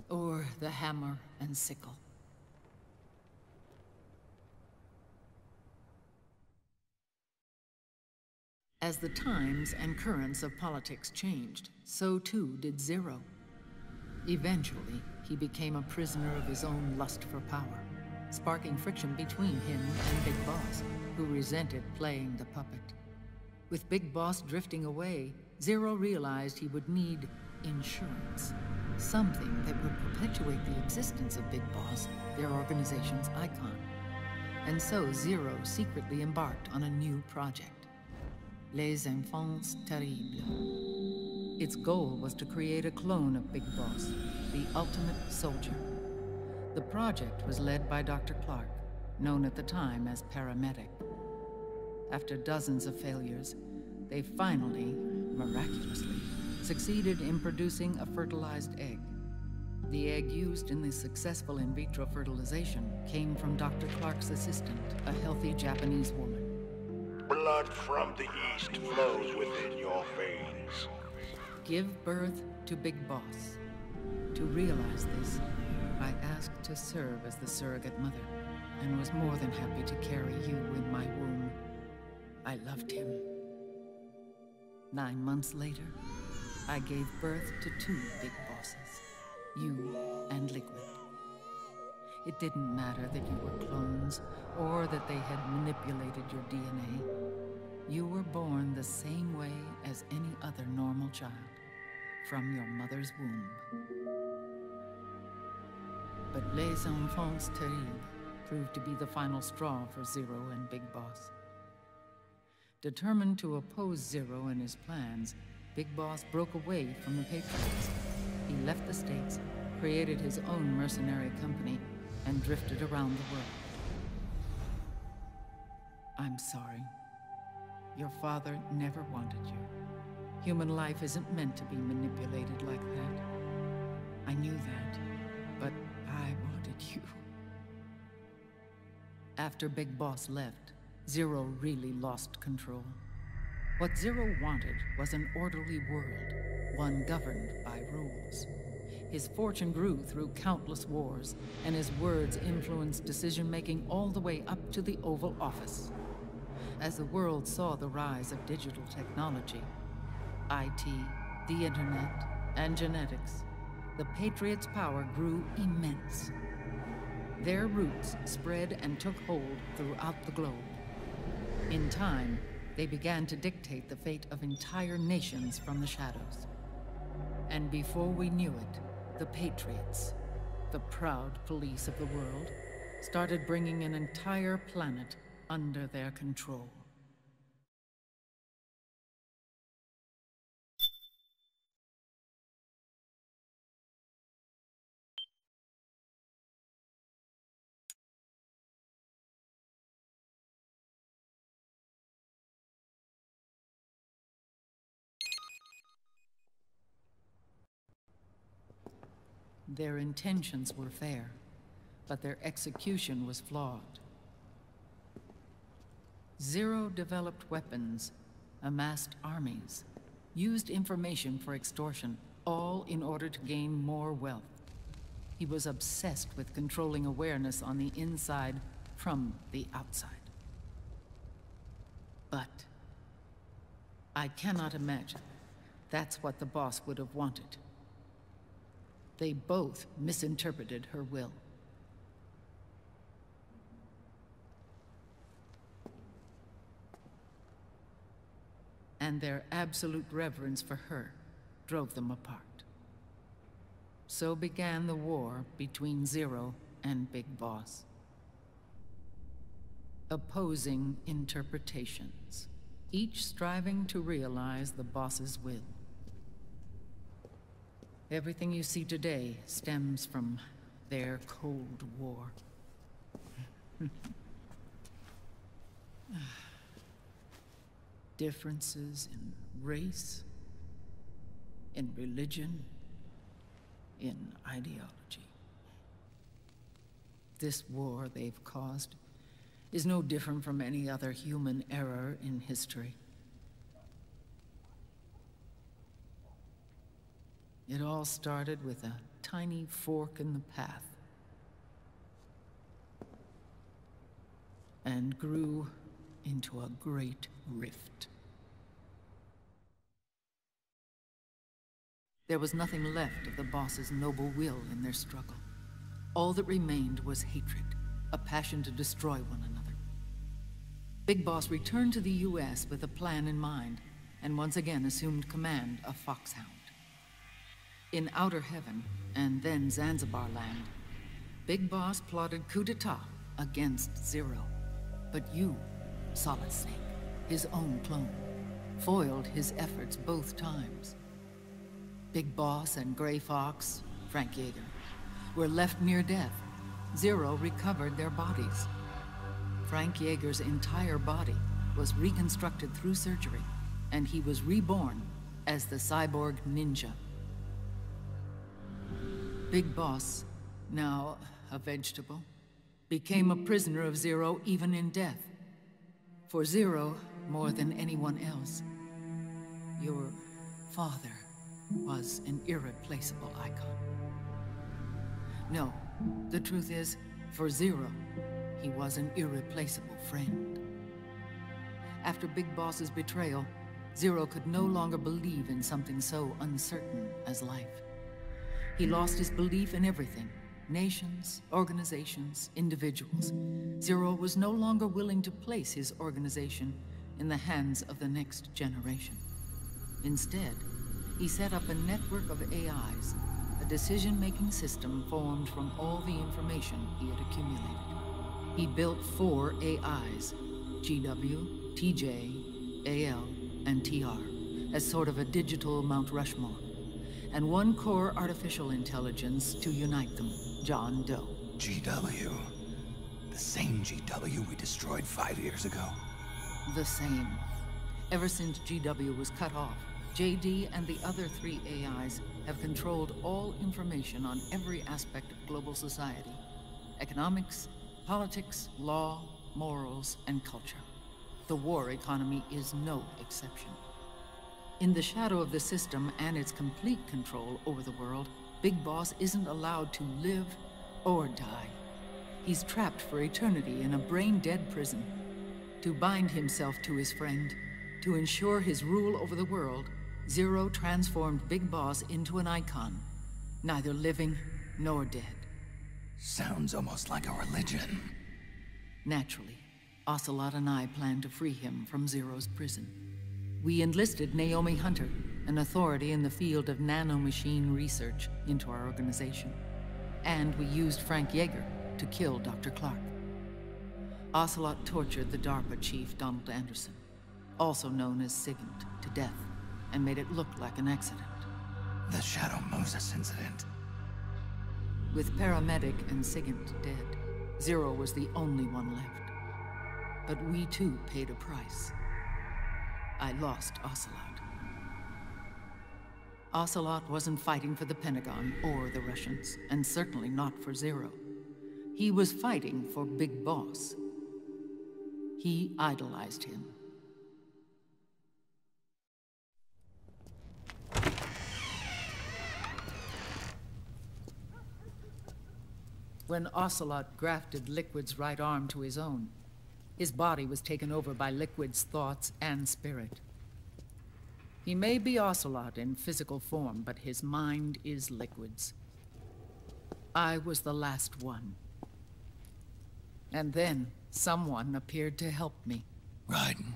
or the hammer and sickle. As the times and currents of politics changed, so too did Zero. Eventually, he became a prisoner of his own lust for power, sparking friction between him and Big Boss, who resented playing the puppet. With Big Boss drifting away, Zero realized he would need insurance. Something that would perpetuate the existence of Big Boss, their organization's icon. And so Zero secretly embarked on a new project, Les Enfants Terribles. Its goal was to create a clone of Big Boss, the ultimate soldier. The project was led by Dr. Clark, known at the time as Paramedic. After dozens of failures, they finally, miraculously, succeeded in producing a fertilized egg. The egg used in the successful in vitro fertilization came from Dr. Clark's assistant, a healthy Japanese woman. Blood from the east flows within your veins. Give birth to Big Boss. To realize this, I asked to serve as the surrogate mother, and was more than happy to carry you in my womb. I loved him. 9 months later, I gave birth to 2 Big Bosses, you and Liquid. It didn't matter that you were clones, or that they had manipulated your DNA. You were born the same way as any other normal child, from your mother's womb. But Les Enfants Terribles proved to be the final straw for Zero and Big Boss. Determined to oppose Zero and his plans, Big Boss broke away from the Patriots. He left the States, created his own mercenary company, and drifted around the world. I'm sorry. Your father never wanted you. Human life isn't meant to be manipulated like that. I knew that, but I wanted you. After Big Boss left, Zero really lost control. What Zero wanted was an orderly world, one governed by rules. His fortune grew through countless wars, and his words influenced decision-making all the way up to the Oval Office. As the world saw the rise of digital technology, IT, the internet, and genetics, the Patriots' power grew immense. Their roots spread and took hold throughout the globe. In time, they began to dictate the fate of entire nations from the shadows. And before we knew it, the Patriots, the proud police of the world, started bringing an entire planet under their control. Their intentions were fair, but their execution was flawed. Zero developed weapons, amassed armies, used information for extortion, all in order to gain more wealth. He was obsessed with controlling awareness on the inside from the outside. But I cannot imagine that's what the boss would have wanted. They both misinterpreted her will. And their absolute reverence for her drove them apart. So began the war between Zero and Big Boss. Opposing interpretations, each striving to realize the boss's will. Everything you see today stems from their Cold War. Differences in race, in religion, in ideology. This war they've caused is no different from any other human error in history. It all started with a tiny fork in the path, and grew into a great rift. There was nothing left of the boss's noble will in their struggle. All that remained was hatred, a passion to destroy one another. Big Boss returned to the US with a plan in mind, and once again assumed command of Foxhound. In Outer Heaven, and then Zanzibar Land, Big Boss plotted coup d'etat against Zero. But you, Solid Snake, his own clone, foiled his efforts both times. Big Boss and Gray Fox, Frank Yeager, were left near death. Zero recovered their bodies. Frank Yeager's entire body was reconstructed through surgery, and he was reborn as the cyborg ninja. Big Boss, now a vegetable, became a prisoner of Zero even in death. For Zero, more than anyone else, your father was an irreplaceable icon. No, the truth is, for Zero, he was an irreplaceable friend. After Big Boss's betrayal, Zero could no longer believe in something so uncertain as life. He lost his belief in everything, Nations, organizations, individuals. Zero was no longer willing to place his organization in the hands of the next generation. Instead, he set up a network of AIs, a decision-making system formed from all the information he had accumulated. He built 4 AIs, GW, TJ, AL, and TR, as sort of a digital Mount Rushmore, and 1 core artificial intelligence to unite them, John Doe. GW? The same GW we destroyed 5 years ago? The same. Ever since GW was cut off, JD and the other 3 AIs have controlled all information on every aspect of global society. Economics, politics, law, morals, and culture. The war economy is no exception. In the shadow of the system and its complete control over the world, Big Boss isn't allowed to live or die. He's trapped for eternity in a brain-dead prison. To bind himself to his friend, to ensure his rule over the world, Zero transformed Big Boss into an icon, neither living nor dead. Sounds almost like a religion. Naturally, Ocelot and I plan to free him from Zero's prison. We enlisted Naomi Hunter, an authority in the field of nanomachine research, into our organization. And we used Frank Yeager to kill Dr. Clark. Ocelot tortured the DARPA chief, Donald Anderson, also known as Sigint, to death, and made it look like an accident. The Shadow Moses incident. With Paramedic and Sigint dead, Zero was the only one left. But we too paid a price. I lost Ocelot. Ocelot wasn't fighting for the Pentagon or the Russians, and certainly not for Zero. He was fighting for Big Boss. He idolized him. When Ocelot grafted Liquid's right arm to his own, his body was taken over by Liquid's thoughts and spirit. He may be Ocelot in physical form, but his mind is Liquid's. I was the last one. And then someone appeared to help me. Raiden.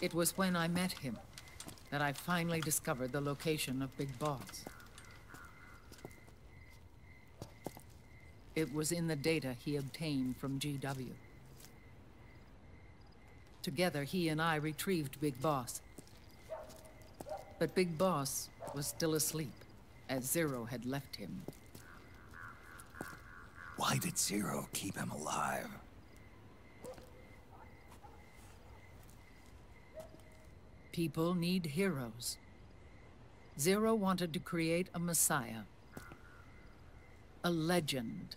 It was when I met him that I finally discovered the location of Big Boss. It was in the data he obtained from GW. Together, he and I retrieved Big Boss. But Big Boss was still asleep, as Zero had left him. Why did Zero keep him alive? People need heroes. Zero wanted to create a messiah. A legend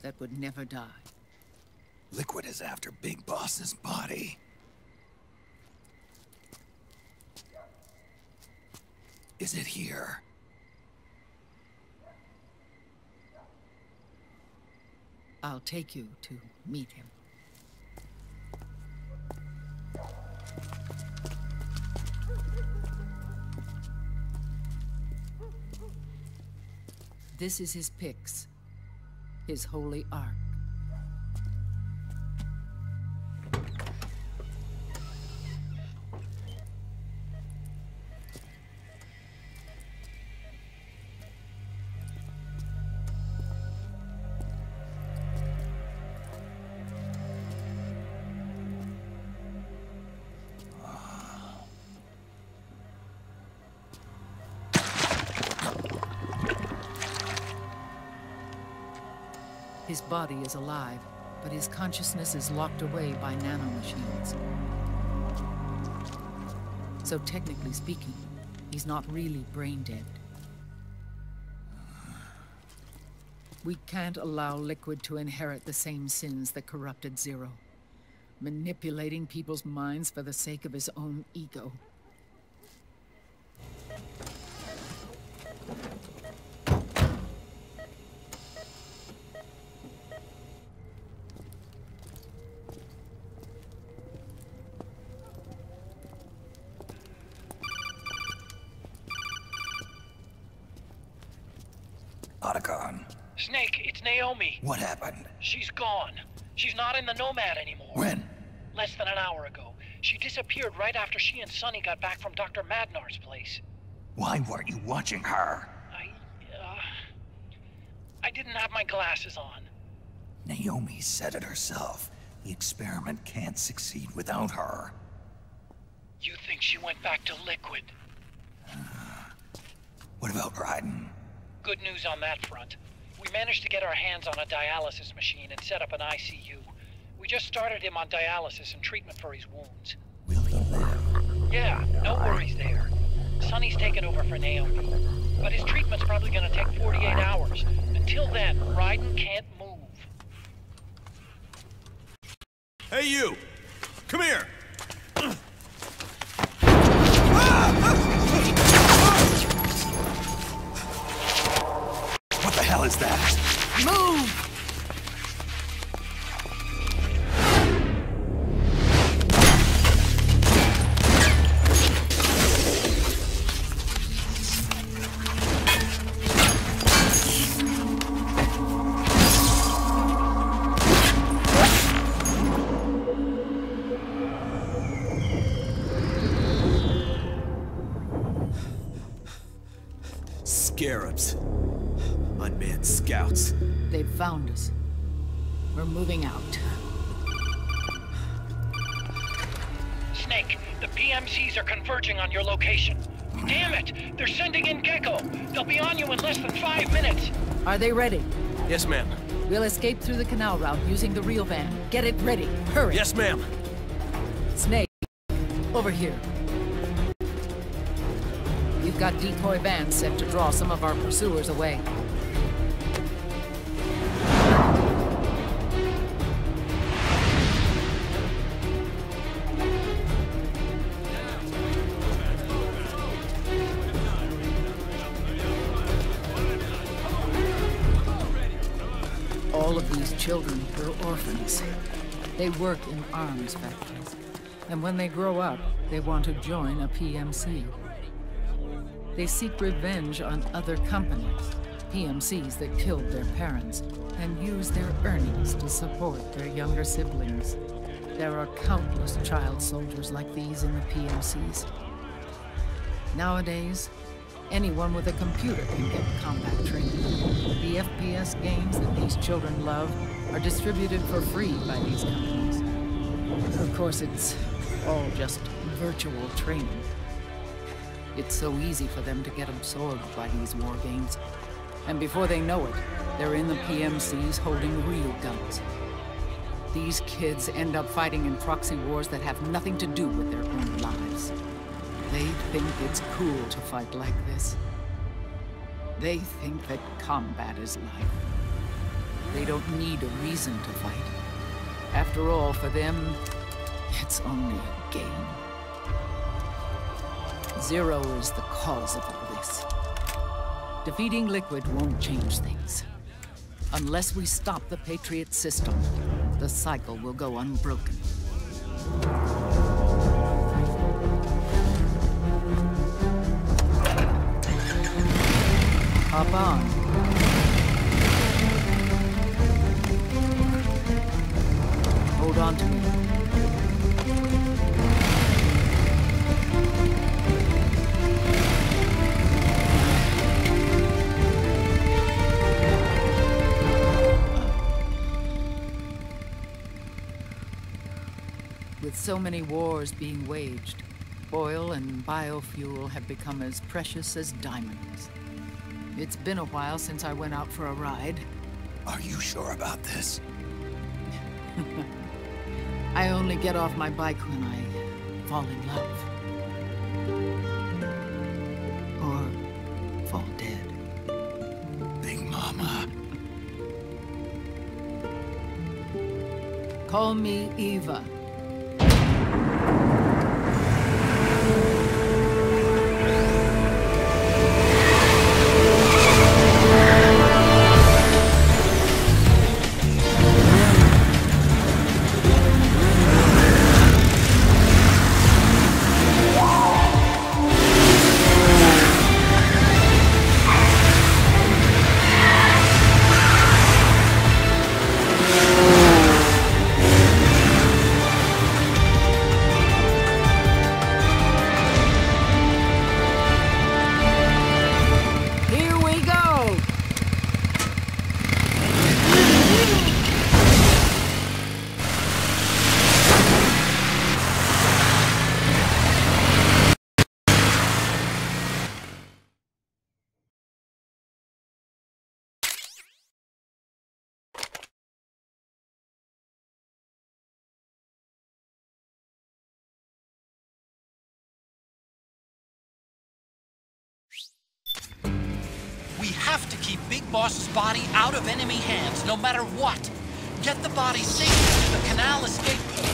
that would never die. Liquid is after Big Boss's body. Is it here? I'll take you to meet him. This is his pyx, his holy ark. His body is alive, but his consciousness is locked away by nanomachines. So technically speaking, he's not really brain dead. We can't allow Liquid to inherit the same sins that corrupted Zero, manipulating people's minds for the sake of his own ego. Otacon. Snake, it's Naomi. What happened? She's gone. She's not in the Nomad anymore. When? Less than an hour ago. She disappeared right after she and Sonny got back from Dr. Madnar's place. Why weren't you watching her? I didn't have my glasses on. Naomi said it herself. The experiment can't succeed without her. You think she went back to Liquid? What about Raiden? Good news on that front. We managed to get our hands on a dialysis machine and set up an ICU. We just started him on dialysis and treatment for his wounds. Will he live? Yeah, no worries there. Sonny's taken over for Naomi. But his treatment's probably gonna take 48 hours. Until then, Raiden can't move. Hey, you! Come here! What the hell is that? Move! Scarabs. Unmanned scouts. They've found us. We're moving out. Snake, the PMCs are converging on your location. Damn it! They're sending in Gecko! They'll be on you in less than 5 minutes! Are they ready? Yes, ma'am. We'll escape through the canal route using the real van. Get it ready. Hurry! Yes, ma'am. Snake, over here. We've got decoy vans set to draw some of our pursuers away. All of these children are orphans. They work in arms factories. And when they grow up, they want to join a PMC. They seek revenge on other companies, PMCs that killed their parents, and use their earnings to support their younger siblings. There are countless child soldiers like these in the PMCs. Nowadays, anyone with a computer can get combat training. The FPS games that these children love are distributed for free by these companies. Of course, it's all just virtual training. It's so easy for them to get absorbed by these war games. And before they know it, they're in the PMCs holding real guns. These kids end up fighting in proxy wars that have nothing to do with their own lives. They think it's cool to fight like this. They think that combat is life. They don't need a reason to fight. After all, for them, it's only a game. Zero is the cause of all this. Defeating Liquid won't change things. Unless we stop the Patriot system, the cycle will go unbroken. Hop on. Hold on to me. With so many wars being waged, oil and biofuel have become as precious as diamonds. It's been a while since I went out for a ride. Are you sure about this? I only get off my bike when I fall in love. Or fall dead. Big Mama. Call me Eva. We have to keep Big Boss's body out of enemy hands, no matter what. Get the body safely to the canal escape port.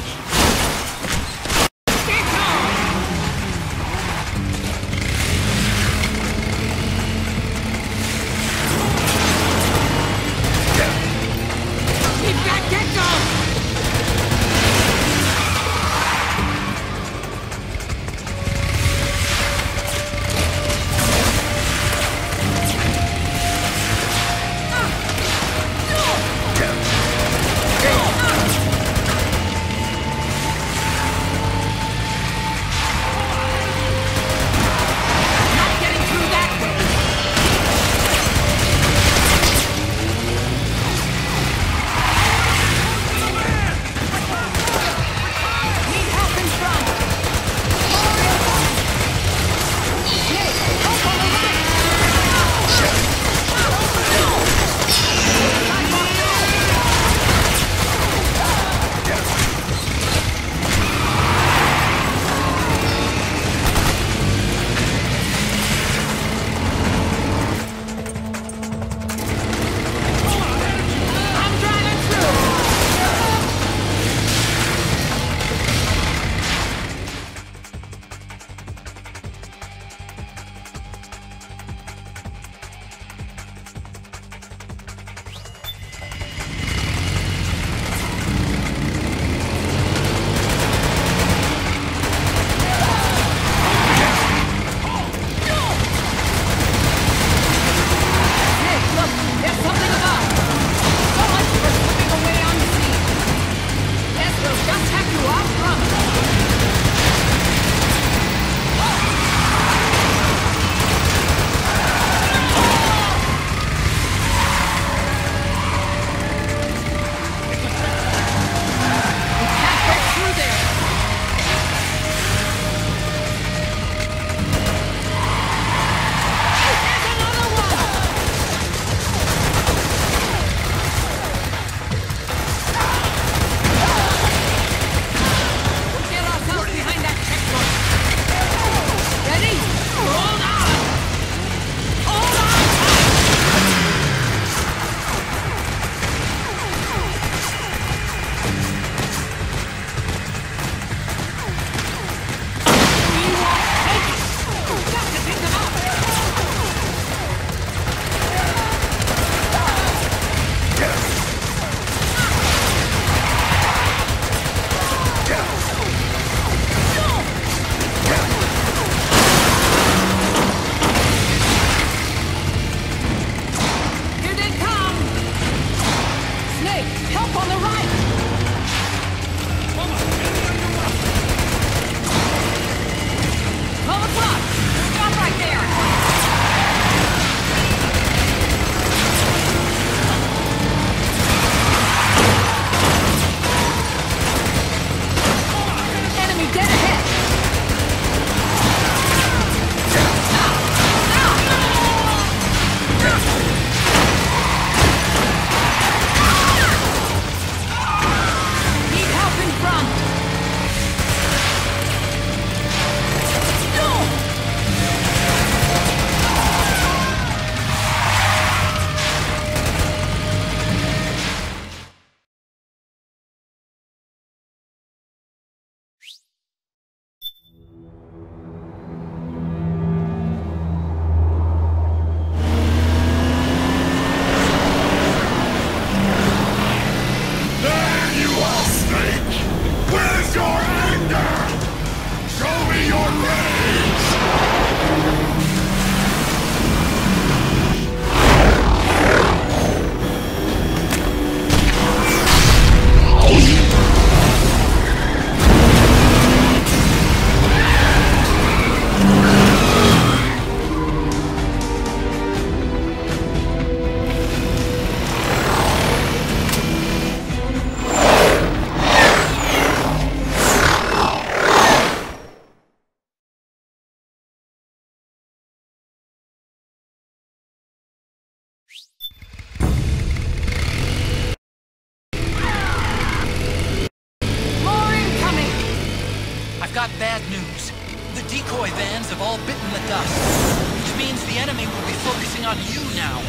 I've got bad news. The decoy vans have all bitten the dust. means the enemy will be focusing on you now.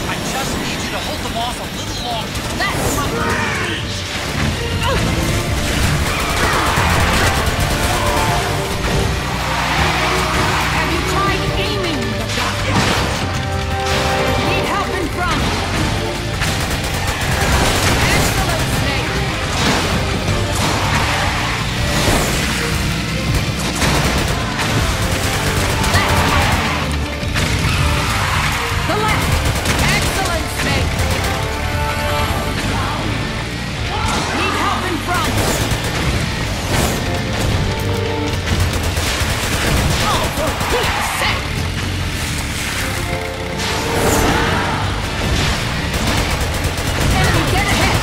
I just need you to hold them off a little longer. That's my... Have you tried aiming the gun? Need help in front. Excellent, Snake. The left! Excellent, Snake! Need help in front! Oh, for Pete's sake! Enemy, get ahead!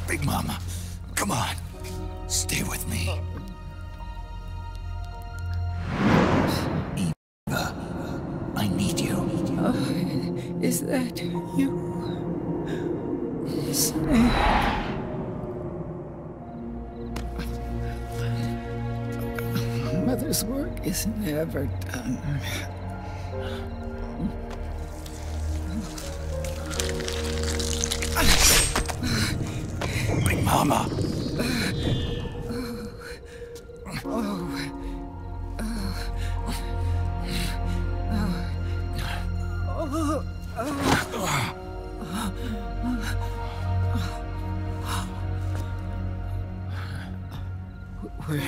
Big Mama, come on. Stay with me. Eva, I need you. Is that you? Snake. Mother's work is never done. My mama.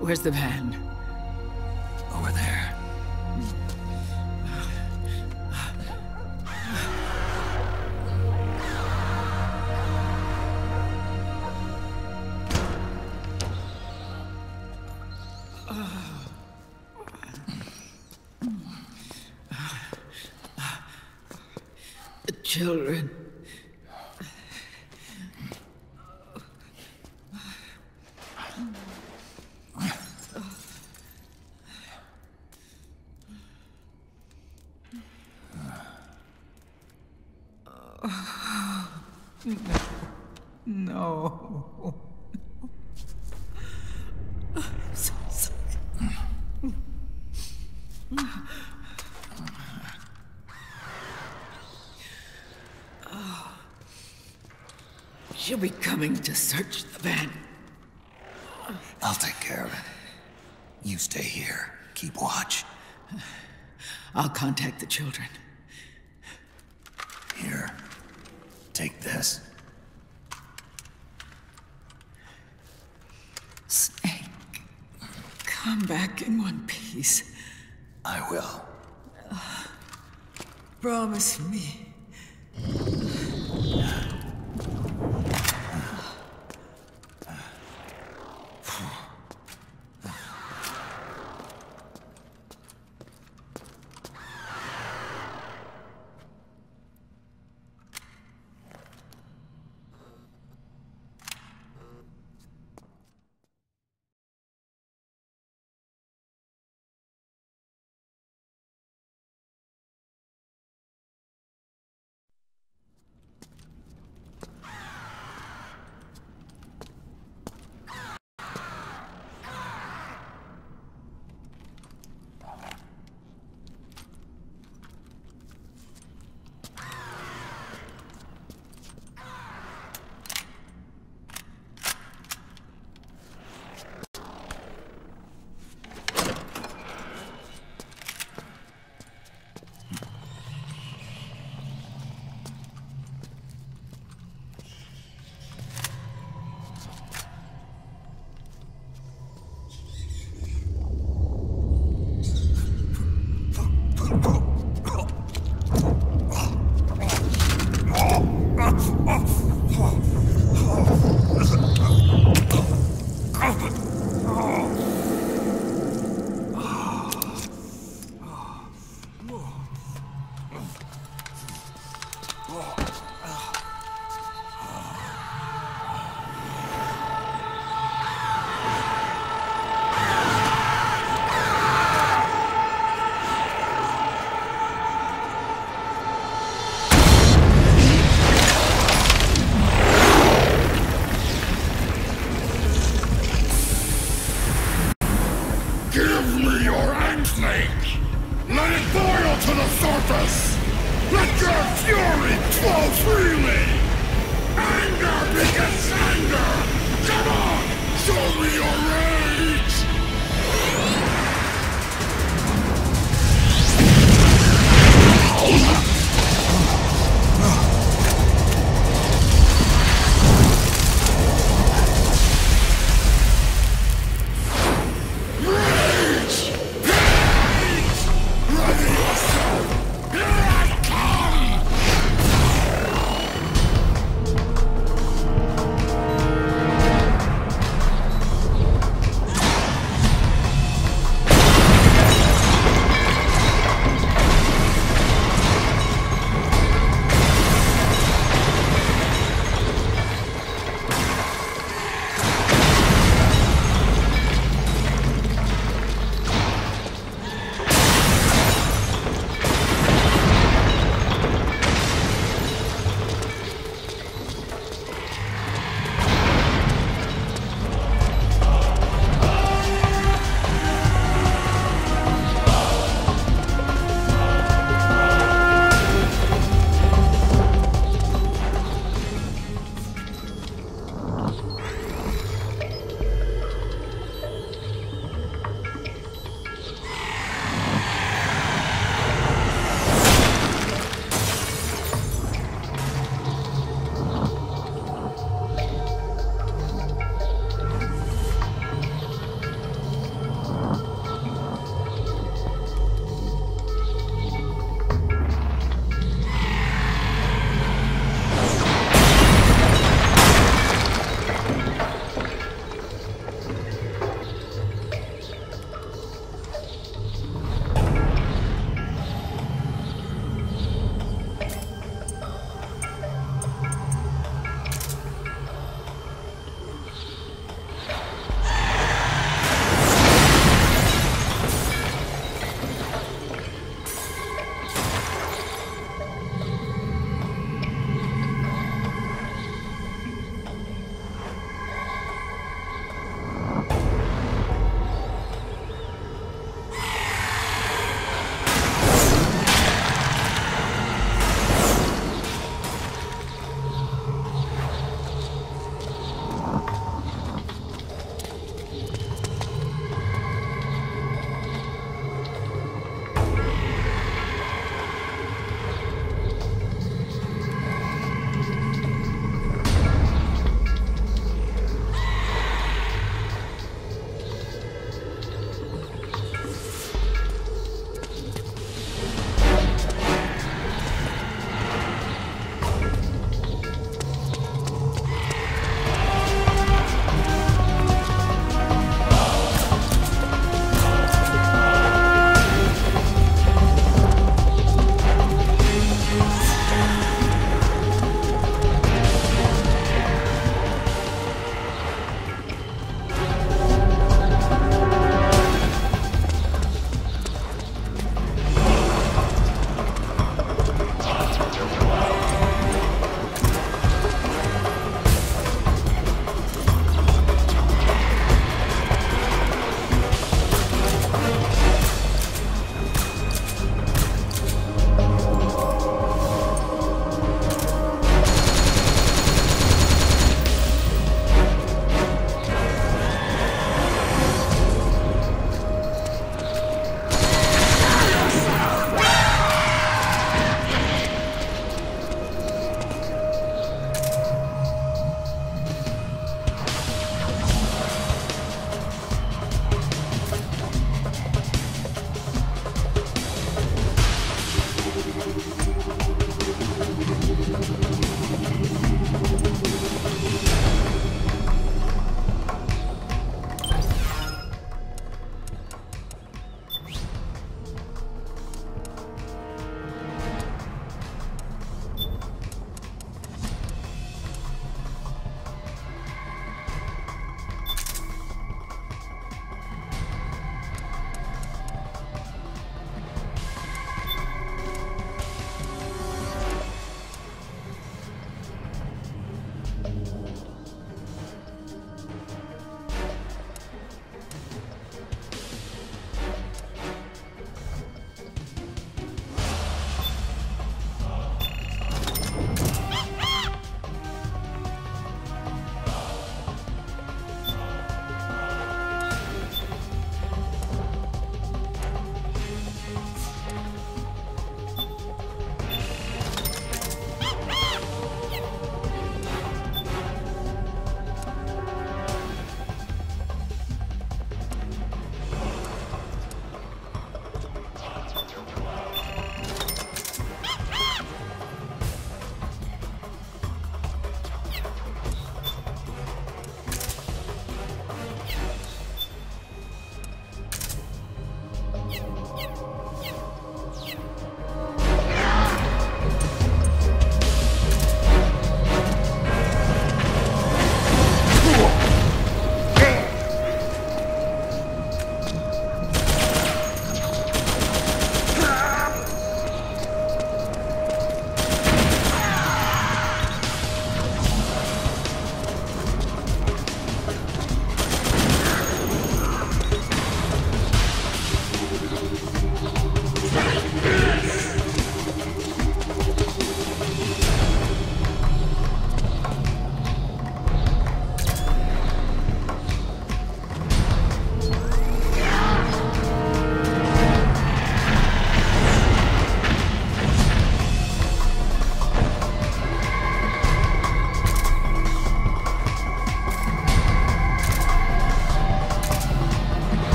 Where's the van? Over there. The children. No. I'm so sorry. She'll be coming to search the van. I'll take care of it. You stay here. Keep watch. I'll contact the children. Here. Take this. Snake, come back in one piece. I will. Promise me.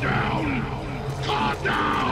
down! Calm down!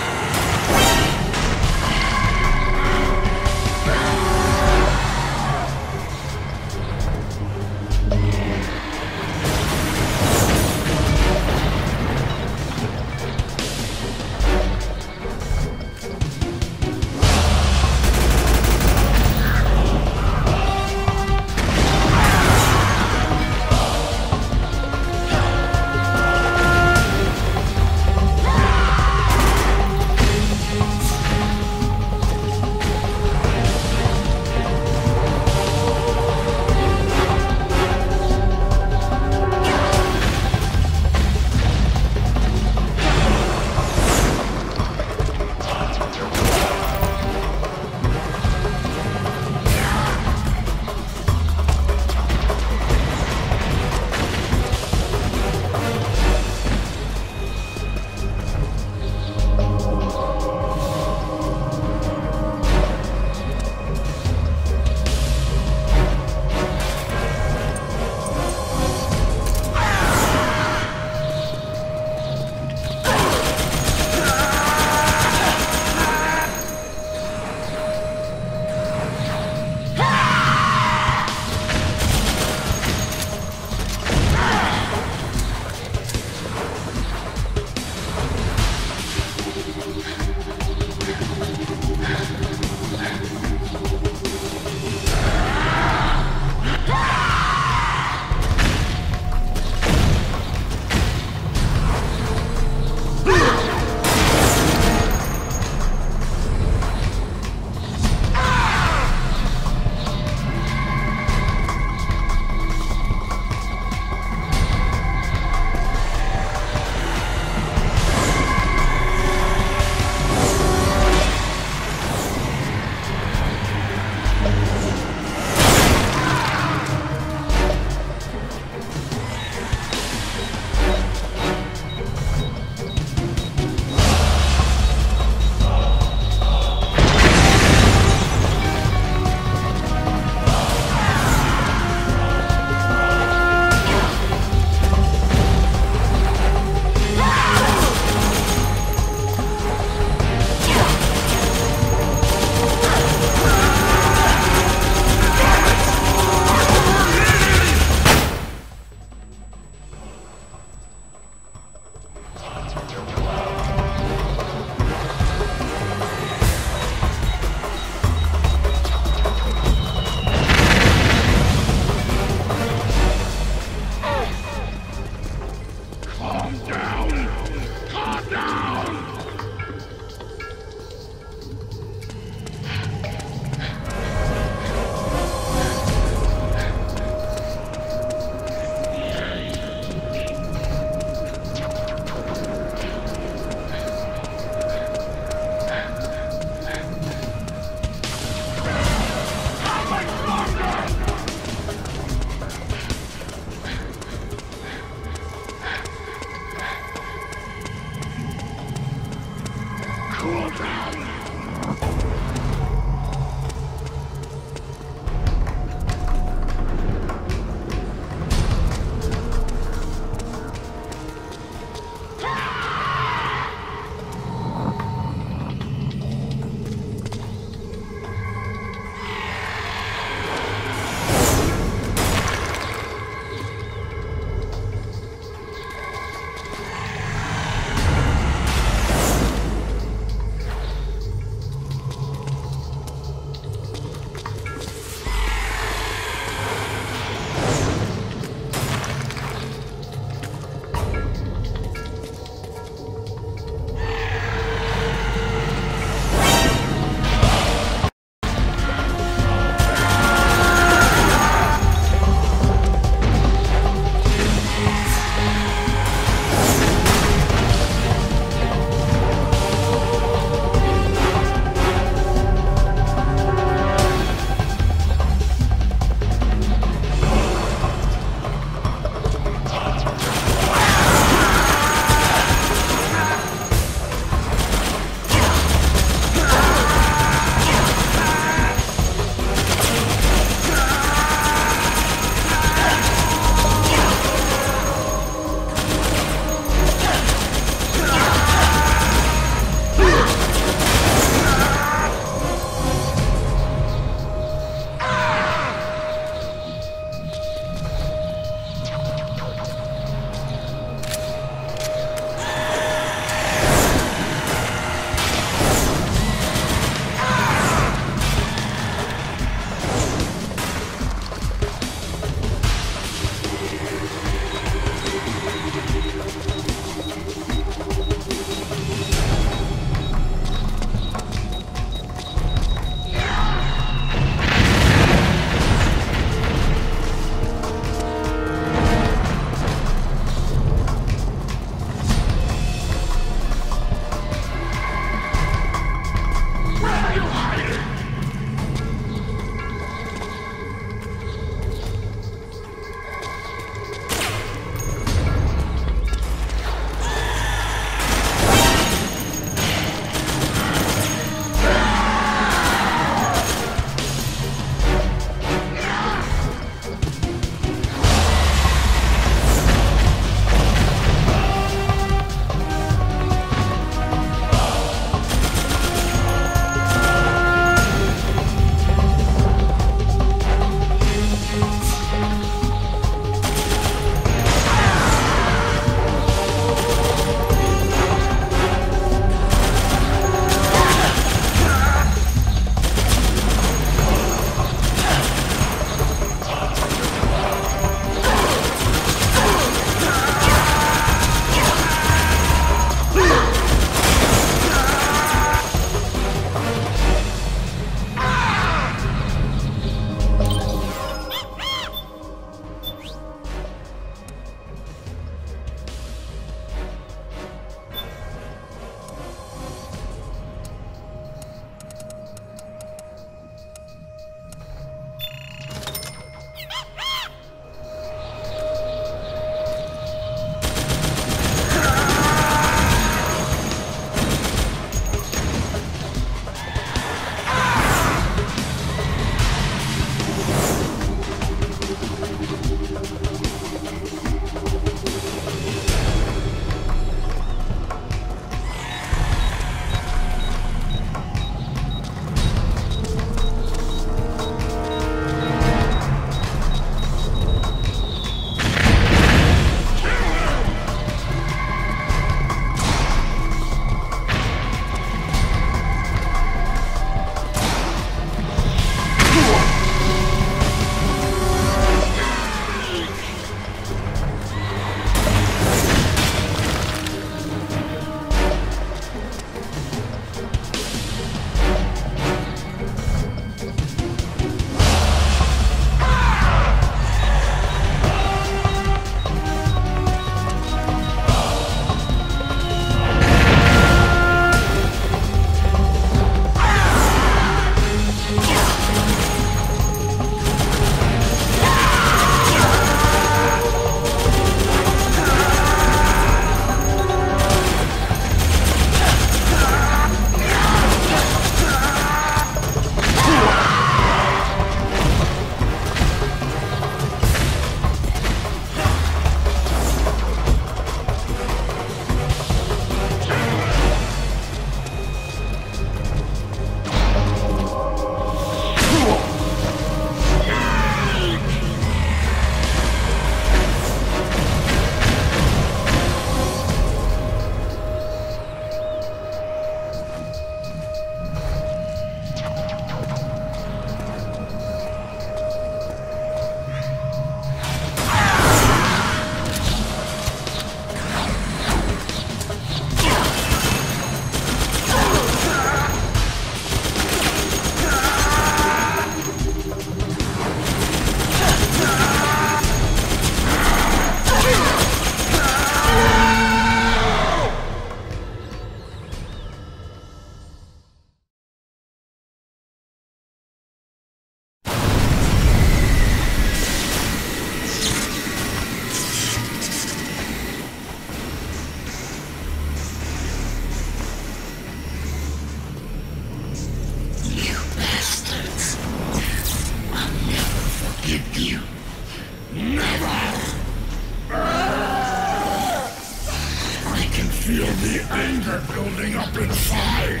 building up inside.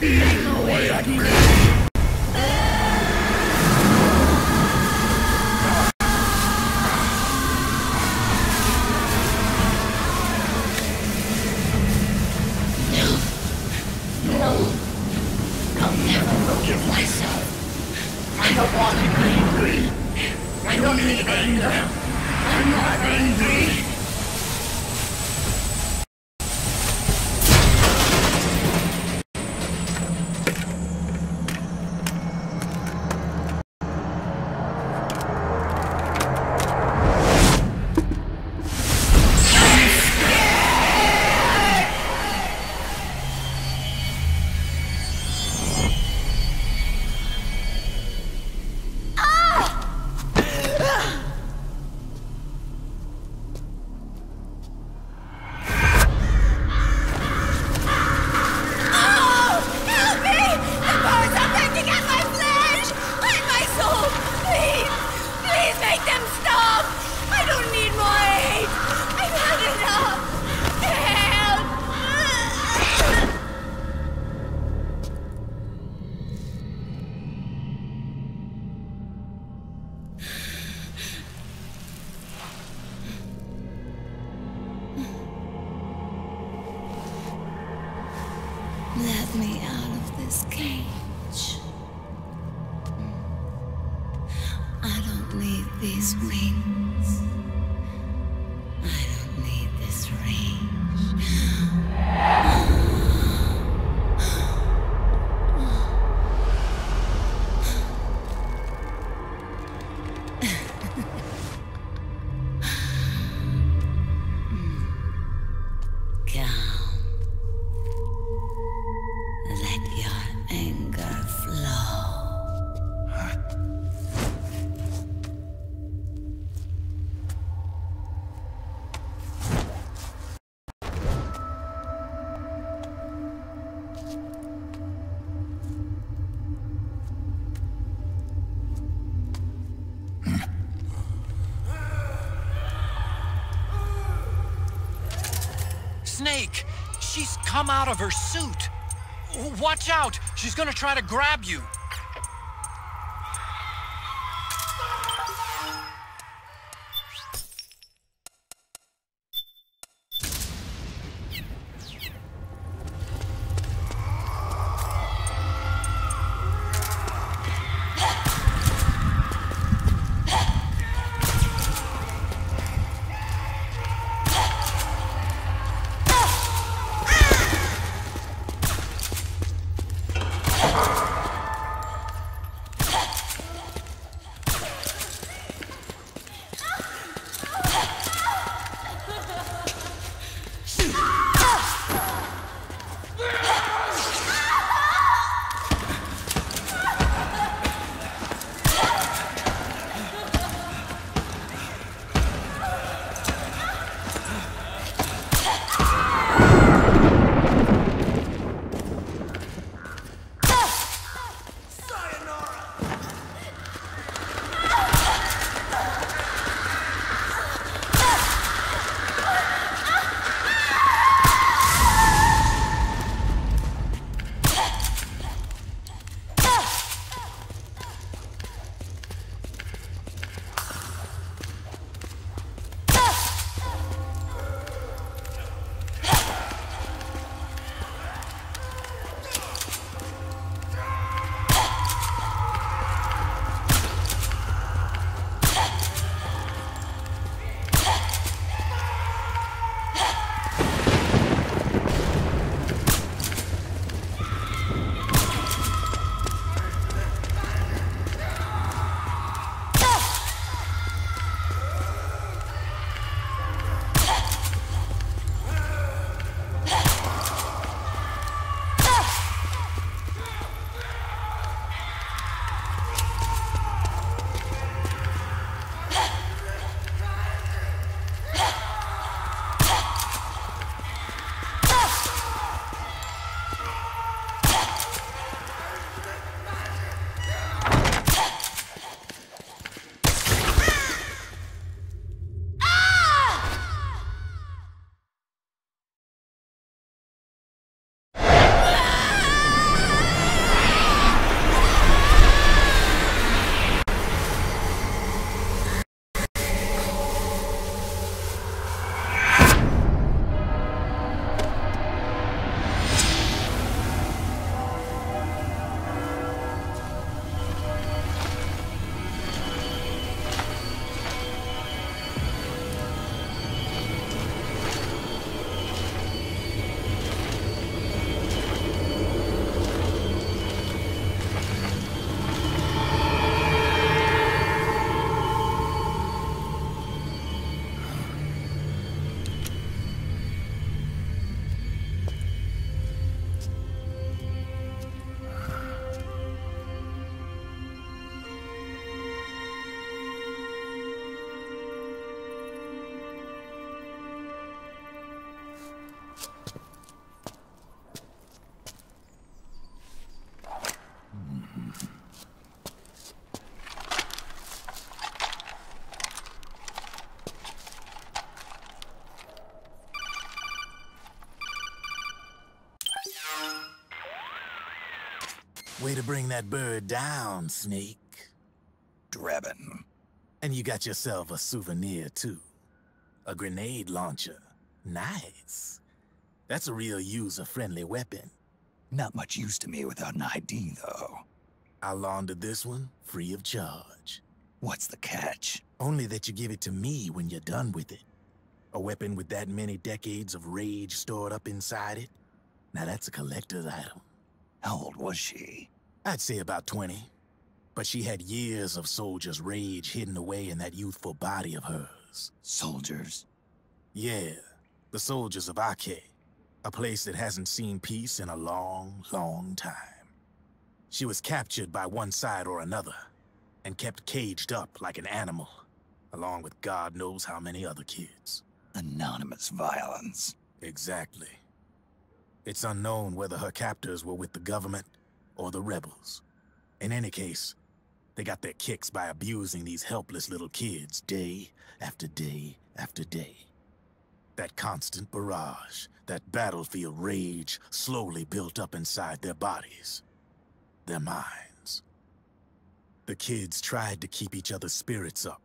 Eating away at me. Let me out of this cage. I don't need these wings. I don't need this range. Snake! She's come out of her suit! Watch out! She's gonna try to grab you! Way to bring that bird down, Snake. Drebin. And you got yourself a souvenir, too. A grenade launcher. Nice. That's a real user-friendly weapon. Not much use to me without an ID, though. I'll launder this one free of charge. What's the catch? Only that you give it to me when you're done with it. A weapon with that many decades of rage stored up inside it? Now that's a collector's item. How old was she? I'd say about 20. But she had years of soldiers' rage hidden away in that youthful body of hers. Soldiers? Yeah, the soldiers of Ake. A place that hasn't seen peace in a long, long time. She was captured by one side or another, and kept caged up like an animal, along with God knows how many other kids. Anonymous violence. Exactly. It's unknown whether her captors were with the government or the rebels. In any case, they got their kicks by abusing these helpless little kids day after day after day. That constant barrage, that battlefield rage slowly built up inside their bodies, their minds. The kids tried to keep each other's spirits up,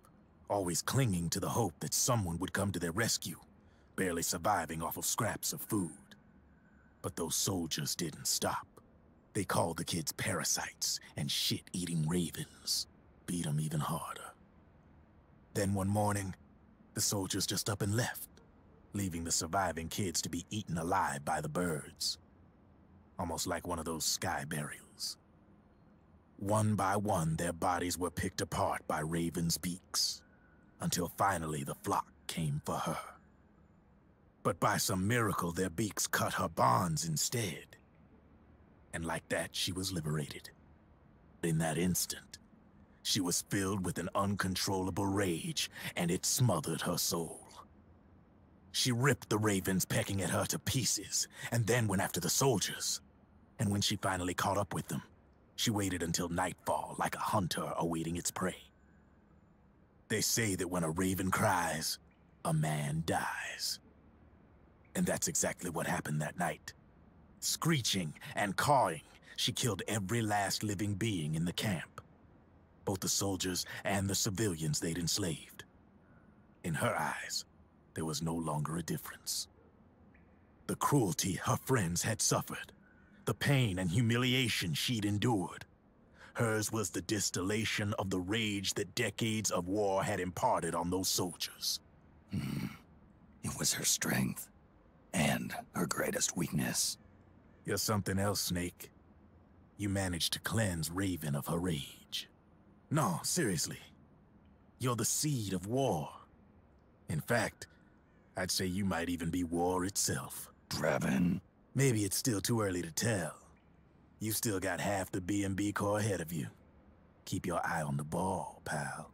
always clinging to the hope that someone would come to their rescue, barely surviving off of scraps of food. But those soldiers didn't stop. They called the kids parasites and shit-eating ravens, beat them even harder. Then one morning, the soldiers just up and left, leaving the surviving kids to be eaten alive by the birds. Almost like one of those sky burials. One by one, their bodies were picked apart by ravens' beaks, until finally the flock came for her. But by some miracle, their beaks cut her bonds instead. And like that, she was liberated. In that instant, she was filled with an uncontrollable rage, and it smothered her soul. She ripped the ravens pecking at her to pieces, and then went after the soldiers. And when she finally caught up with them, she waited until nightfall like a hunter awaiting its prey. They say that when a raven cries, a man dies. And that's exactly what happened that night. Screeching and cawing, she killed every last living being in the camp. Both the soldiers and the civilians they'd enslaved. In her eyes, there was no longer a difference. The cruelty her friends had suffered, the pain and humiliation she'd endured. Hers was the distillation of the rage that decades of war had imparted on those soldiers. It was her strength, and her greatest weakness. You're something else, Snake. You managed to cleanse Raven of her rage. No, seriously. You're the seed of war. In fact, I'd say you might even be war itself. Drebin? Maybe it's still too early to tell. You still got half the B&B Corps ahead of you. Keep your eye on the ball, pal.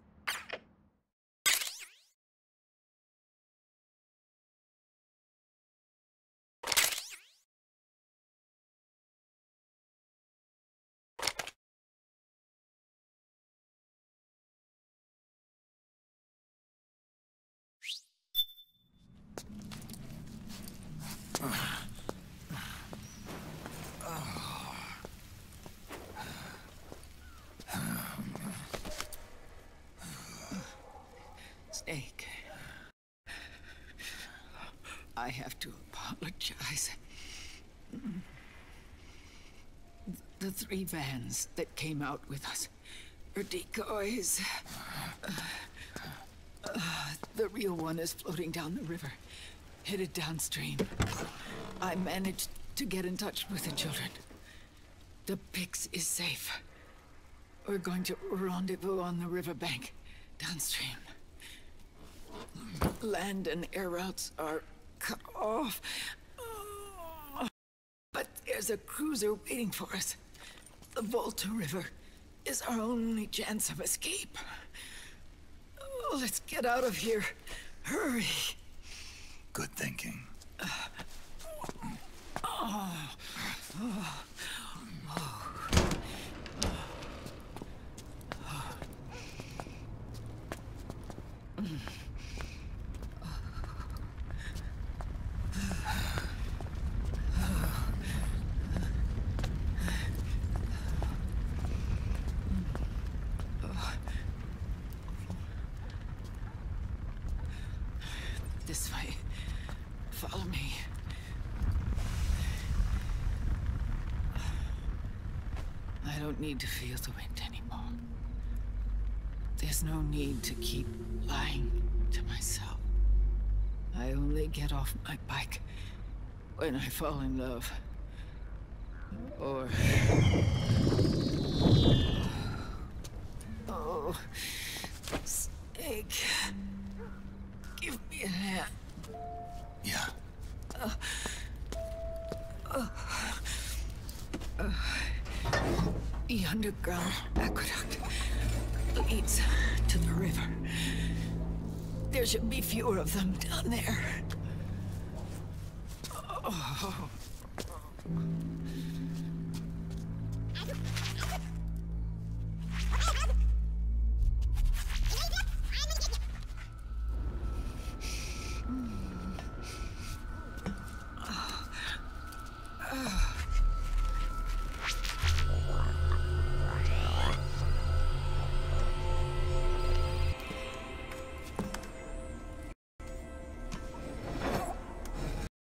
Snake. I have to apologize. The 3 vans that came out with us are decoys. The real one is floating down the river, headed downstream. I managed to get in touch with the children. The Pix is safe. We're going to rendezvous on the riverbank, downstream. Land and air routes are cut off. But there's a cruiser waiting for us. The Volta River is our only chance of escape. Let's get out of here. Hurry. Good thinking. I don't need to feel the wind anymore. There's no need to keep lying to myself. I only get off my bike when I fall in love. Or... Oh... Snake... Give me a hand. Yeah. The underground aqueduct leads to the river. There should be fewer of them down there. Oh.